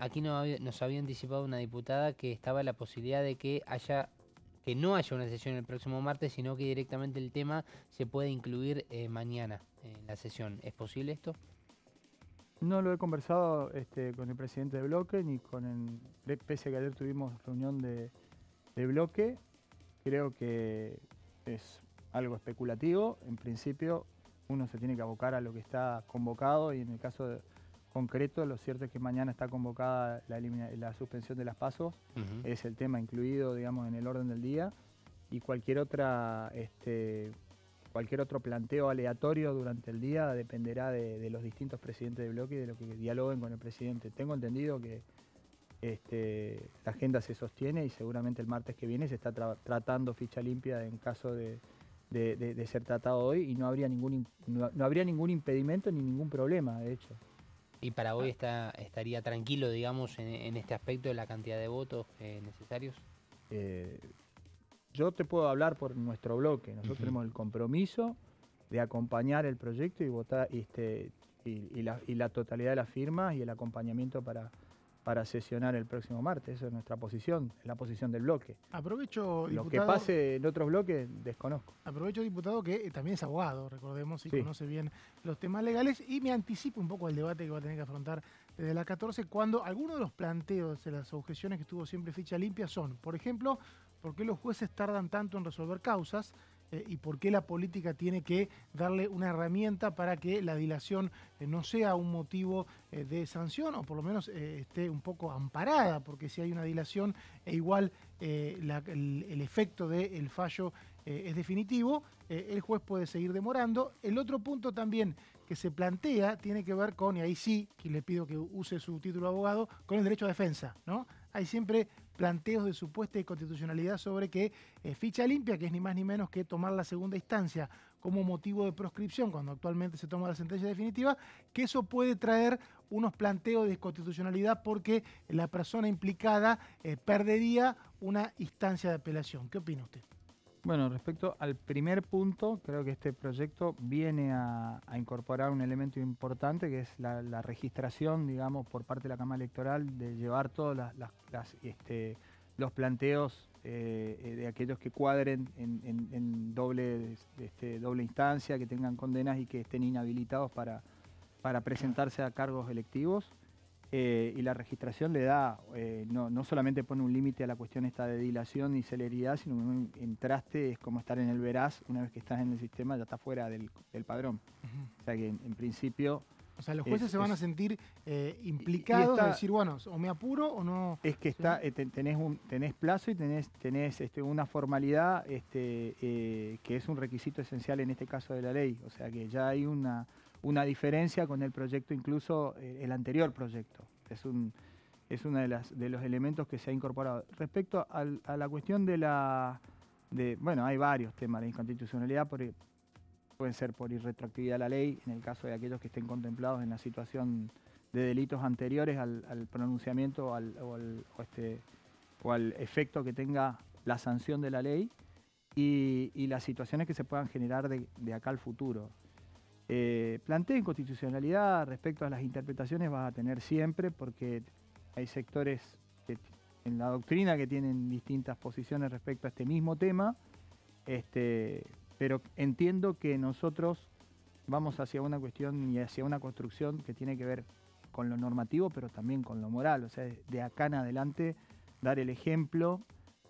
aquí nos había anticipado una diputada que estaba la posibilidad de que no haya una sesión el próximo martes, sino que directamente el tema se puede incluir mañana en la sesión. ¿Es posible esto? No lo he conversado con el presidente de bloque, ni con pese a que ayer tuvimos reunión de bloque. Creo que es algo especulativo. En principio uno se tiene que abocar a lo que está convocado y en el caso concreto lo cierto es que mañana está convocada la suspensión de las PASO. Es el tema incluido, digamos, en el orden del día, y cualquier otro planteo aleatorio durante el día dependerá de los distintos presidentes de bloque y de lo que dialoguen con el presidente. Tengo entendido que la agenda se sostiene y seguramente el martes que viene se está tratando ficha limpia en caso de ser tratado hoy y no habría ningún impedimento ni ningún problema, de hecho. ¿Y para hoy estaría tranquilo, digamos, en este aspecto de la cantidad de votos necesarios? Yo te puedo hablar por nuestro bloque. Nosotros tenemos el compromiso de acompañar el proyecto y votar y la totalidad de las firmas y el acompañamiento para sesionar el próximo martes. Esa es nuestra posición, es la posición del bloque. Aprovecho, diputado. Lo que pase en otros bloques, desconozco. Aprovecho, diputado, que también es abogado, recordemos, y sí, conoce bien los temas legales, y me anticipo un poco al debate que va a tener que afrontar desde la 14, cuando algunos de los planteos de las objeciones que tuvo siempre ficha limpia son, por ejemplo, ¿por qué los jueces tardan tanto en resolver causas? y por qué la política tiene que darle una herramienta para que la dilación no sea un motivo de sanción, o por lo menos esté un poco amparada, porque si hay una dilación igual el efecto del fallo es definitivo, el juez puede seguir demorando. El otro punto también que se plantea tiene que ver con, y ahí sí, que le pido que use su título de abogado, con el derecho a defensa, ¿no? Hay siempre planteos de supuesta inconstitucionalidad sobre que ficha limpia, que es ni más ni menos que tomar la segunda instancia como motivo de proscripción cuando actualmente se toma la sentencia definitiva, que eso puede traer unos planteos de inconstitucionalidad porque la persona implicada perdería una instancia de apelación. ¿Qué opina usted? Bueno, respecto al primer punto, creo que este proyecto viene a incorporar un elemento importante, que es la registración, digamos, por parte de la Cámara Electoral, de llevar todos los planteos de aquellos que cuadren en doble instancia, que tengan condenas y que estén inhabilitados para presentarse a cargos electivos. Y la registración le da, no solamente pone un límite a la cuestión esta de dilación y celeridad, sino que entraste, es como estar en el veraz, una vez que estás en el sistema ya está fuera del padrón. O sea que en principio... O sea, los jueces se van a sentir implicados de decir, bueno, o me apuro o no... Es que tenés plazo y tenés una formalidad que es un requisito esencial en este caso de la ley. O sea que ya hay una diferencia con el proyecto, incluso el anterior proyecto. Es uno de los elementos que se ha incorporado. Respecto a la cuestión bueno, hay varios temas. La inconstitucionalidad pueden ser por irretroactividad de la ley, en el caso de aquellos que estén contemplados en la situación de delitos anteriores al pronunciamiento o al efecto que tenga la sanción de la ley, y las situaciones que se puedan generar de acá al futuro. Plantea inconstitucionalidad respecto a las interpretaciones vas a tener siempre, porque hay sectores en la doctrina que tienen distintas posiciones respecto a este mismo tema, pero entiendo que nosotros vamos hacia una cuestión y hacia una construcción que tiene que ver con lo normativo, pero también con lo moral. O sea, de acá en adelante dar el ejemplo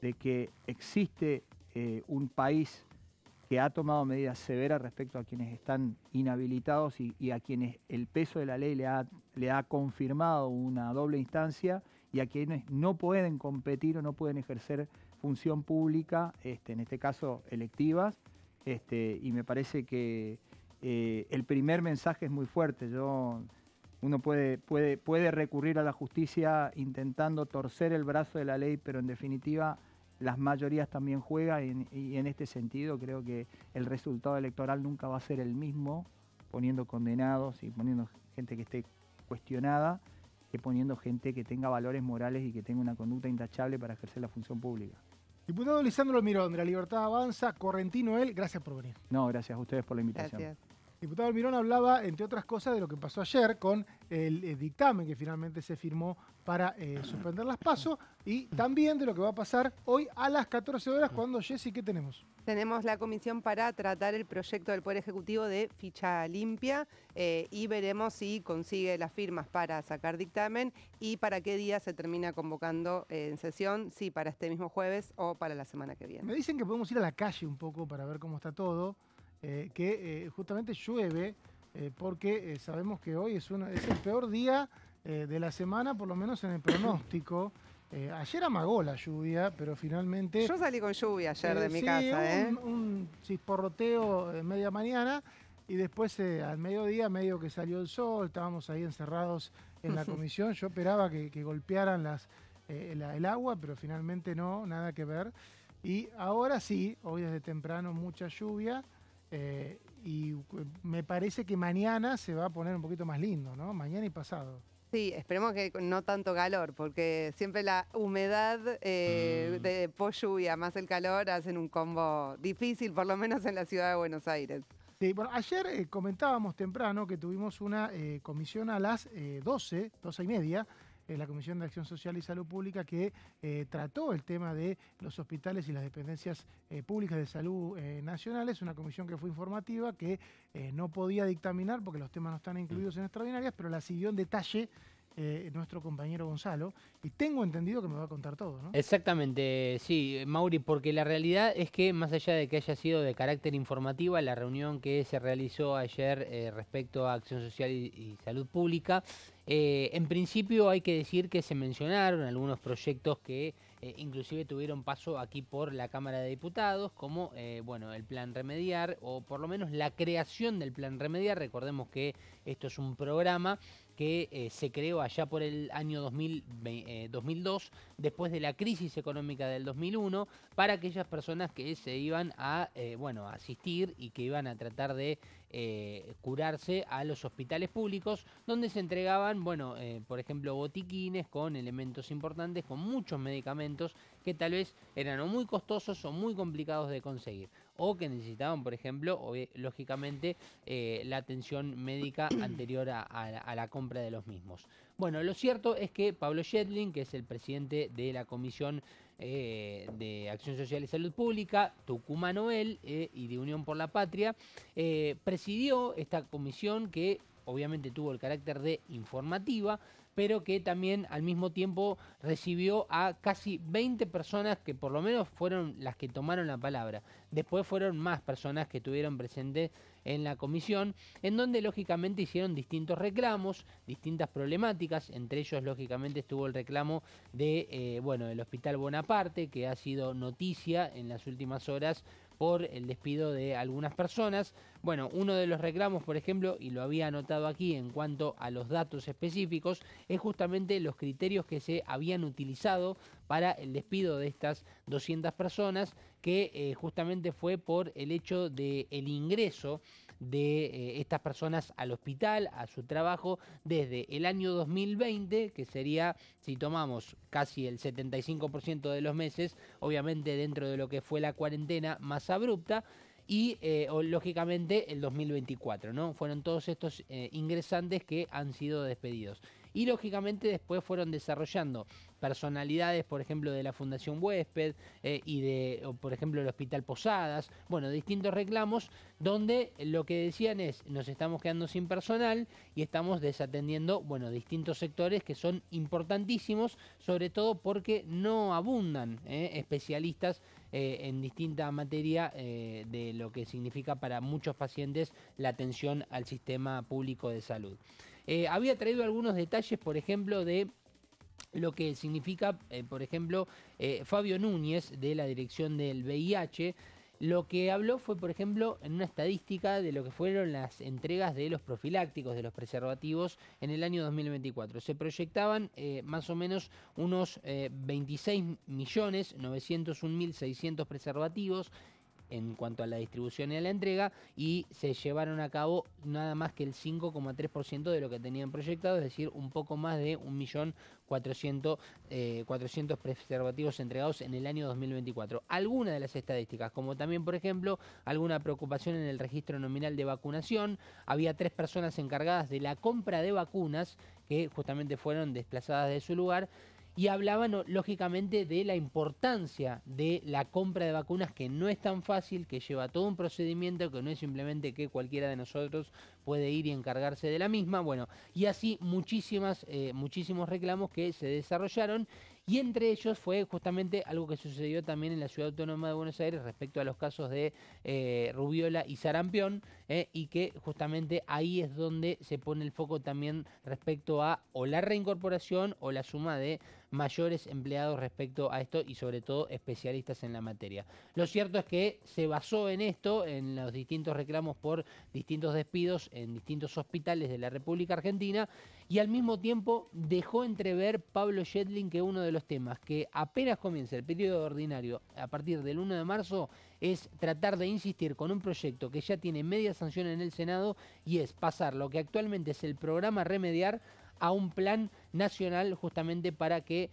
de que existe un país que ha tomado medidas severas respecto a quienes están inhabilitados y a quienes el peso de la ley le ha confirmado una doble instancia, y a quienes no pueden competir o no pueden ejercer función pública, en este caso electivas, y me parece que el primer mensaje es muy fuerte. Uno puede recurrir a la justicia intentando torcer el brazo de la ley, pero en definitiva las mayorías también juegan, y en este sentido creo que el resultado electoral nunca va a ser el mismo poniendo condenados y poniendo gente que esté cuestionada, que poniendo gente que tenga valores morales y que tenga una conducta intachable para ejercer la función pública. Diputado Lisandro Almirón, de La Libertad Avanza, correntino él, gracias por venir. No, gracias a ustedes por la invitación. Gracias. Diputado Almirón hablaba, entre otras cosas, de lo que pasó ayer con el dictamen que finalmente se firmó para suspender las PASO, y también de lo que va a pasar hoy a las 14 horas cuando, Jessy, ¿qué tenemos? Tenemos la comisión para tratar el proyecto del Poder Ejecutivo de ficha limpia, y veremos si consigue las firmas para sacar dictamen y para qué día se termina convocando en sesión, si para este mismo jueves o para la semana que viene. Me dicen que podemos ir a la calle un poco para ver cómo está todo. Que justamente llueve, porque sabemos que hoy es el peor día de la semana, por lo menos en el pronóstico. Ayer amagó la lluvia, pero finalmente... Yo salí con lluvia ayer de mi casa. Un chisporroteo en media mañana, y después al mediodía medio que salió el sol, estábamos ahí encerrados en la comisión. Yo esperaba que golpearan el agua, pero finalmente no, nada que ver. Y ahora sí, hoy desde temprano mucha lluvia. Y me parece que mañana se va a poner un poquito más lindo, ¿no? Mañana y pasado. Sí, esperemos que no tanto calor, porque siempre la humedad de post-lluvia más el calor hacen un combo difícil, por lo menos en la ciudad de Buenos Aires. Sí, bueno, ayer comentábamos temprano que tuvimos una comisión a las 12:30, la Comisión de Acción Social y Salud Pública, que trató el tema de los hospitales y las dependencias públicas de salud nacionales. Una comisión que fue informativa, que no podía dictaminar porque los temas no están incluidos en extraordinarias, pero la siguió en detalle nuestro compañero Gonzalo, y tengo entendido que me va a contar todo, ¿no? Exactamente, sí, Mauri, porque la realidad es que más allá de que haya sido de carácter informativa, la reunión que se realizó ayer respecto a Acción Social y Salud Pública, en principio hay que decir que se mencionaron algunos proyectos que inclusive tuvieron paso aquí por la Cámara de Diputados, como bueno, el Plan Remediar, o por lo menos la creación del Plan Remediar. Recordemos que esto es un programa que se creó allá por el año 2002, después de la crisis económica del 2001, para aquellas personas que se iban a bueno, asistir y que iban a tratar de curarse a los hospitales públicos, donde se entregaban, bueno, por ejemplo, botiquines con elementos importantes, con muchos medicamentos que tal vez eran o muy costosos o muy complicados de conseguir, o que necesitaban, por ejemplo, lógicamente, la atención médica anterior a la compra de los mismos. Bueno, lo cierto es que Pablo Schedling, que es el presidente de la Comisión de Acción Social y Salud Pública, tucumano él, y de Unión por la Patria, presidió esta comisión que obviamente tuvo el carácter de informativa, pero que también al mismo tiempo recibió a casi 20 personas que por lo menos fueron las que tomaron la palabra. Después fueron más personas que estuvieron presentes en la comisión, en donde lógicamente hicieron distintos reclamos, distintas problemáticas. Entre ellos lógicamente estuvo el reclamo de bueno, el Hospital Bonaparte, que ha sido noticia en las últimas horas por el despido de algunas personas. Bueno, uno de los reclamos, por ejemplo, y lo había anotado aquí en cuanto a los datos específicos, es justamente los criterios que se habían utilizado para el despido de estas 200 personas, que justamente fue por el hecho del ingreso de estas personas al hospital, a su trabajo, desde el año 2020, que sería, si tomamos casi el 75% de los meses, obviamente dentro de lo que fue la cuarentena más abrupta, y lógicamente el 2024, ¿no? Fueron todos estos ingresantes que han sido despedidos. Y lógicamente después fueron desarrollando personalidades, por ejemplo, de la Fundación Huésped y de, por ejemplo, el Hospital Posadas, bueno, distintos reclamos donde lo que decían es, nos estamos quedando sin personal y estamos desatendiendo, bueno, distintos sectores que son importantísimos, sobre todo porque no abundan especialistas en distinta materia de lo que significa para muchos pacientes la atención al sistema público de salud. Había traído algunos detalles, por ejemplo, de lo que significa, por ejemplo, Fabio Núñez, de la dirección del VIH. Lo que habló fue, por ejemplo, en una estadística de lo que fueron las entregas de los profilácticos, de los preservativos, en el año 2024. Se proyectaban más o menos unos 26.901.600 preservativos en cuanto a la distribución y a la entrega, y se llevaron a cabo nada más que el 5,3% de lo que tenían proyectado, es decir, un poco más de 1.400.000 preservativos entregados en el año 2024. Algunas de las estadísticas, como también, por ejemplo, alguna preocupación en el registro nominal de vacunación. Había 3 personas encargadas de la compra de vacunas que justamente fueron desplazadas de su lugar, y hablaban lógicamente de la importancia de la compra de vacunas, que no es tan fácil, que lleva todo un procedimiento, que no es simplemente que cualquiera de nosotros puede ir y encargarse de la misma. Bueno, y así muchísimos reclamos que se desarrollaron, y entre ellos fue justamente algo que sucedió también en la Ciudad Autónoma de Buenos Aires respecto a los casos de rubiola y sarampión, y que justamente ahí es donde se pone el foco también respecto a o la reincorporación o la suma de mayores empleados respecto a esto, y sobre todo especialistas en la materia. Lo cierto es que se basó en esto, en los distintos reclamos por distintos despidos en distintos hospitales de la República Argentina, y al mismo tiempo dejó entrever Pablo Schedling que uno de los temas que apenas comienza el periodo ordinario a partir del 1 de marzo es tratar de insistir con un proyecto que ya tiene media sanción en el Senado, y es pasar lo que actualmente es el programa Remediar a un plan nacional, justamente para que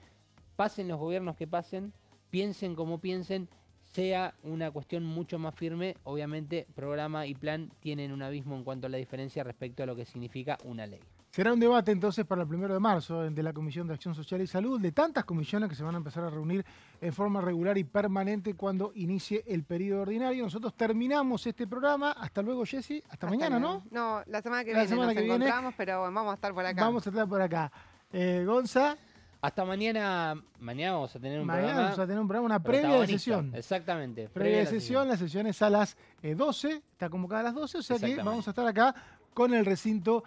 pasen los gobiernos que pasen, piensen como piensen, sea una cuestión mucho más firme. Obviamente programa y plan tienen un abismo en cuanto a la diferencia respecto a lo que significa una ley. Será un debate entonces para el 1 de marzo de la Comisión de Acción Social y Salud, de tantas comisiones que se van a empezar a reunir en forma regular y permanente cuando inicie el periodo ordinario. Nosotros terminamos este programa. Hasta luego, Jessy. Hasta mañana, ¿no? No, la semana que viene nos encontramos, pero vamos a estar por acá. Vamos a estar por acá. Gonza. Hasta mañana. Mañana vamos a tener un Mañana programa. vamos a tener un programa, una previa de sesión. Exactamente. Previa de sesión, la sesión es a las 12, está convocada a las 12, o sea que vamos a estar acá con el recinto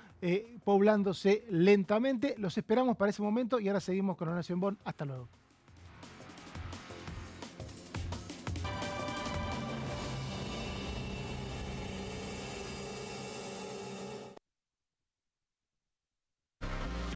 poblándose lentamente. Los esperamos para ese momento y ahora seguimos con Horacio Embón. Hasta luego.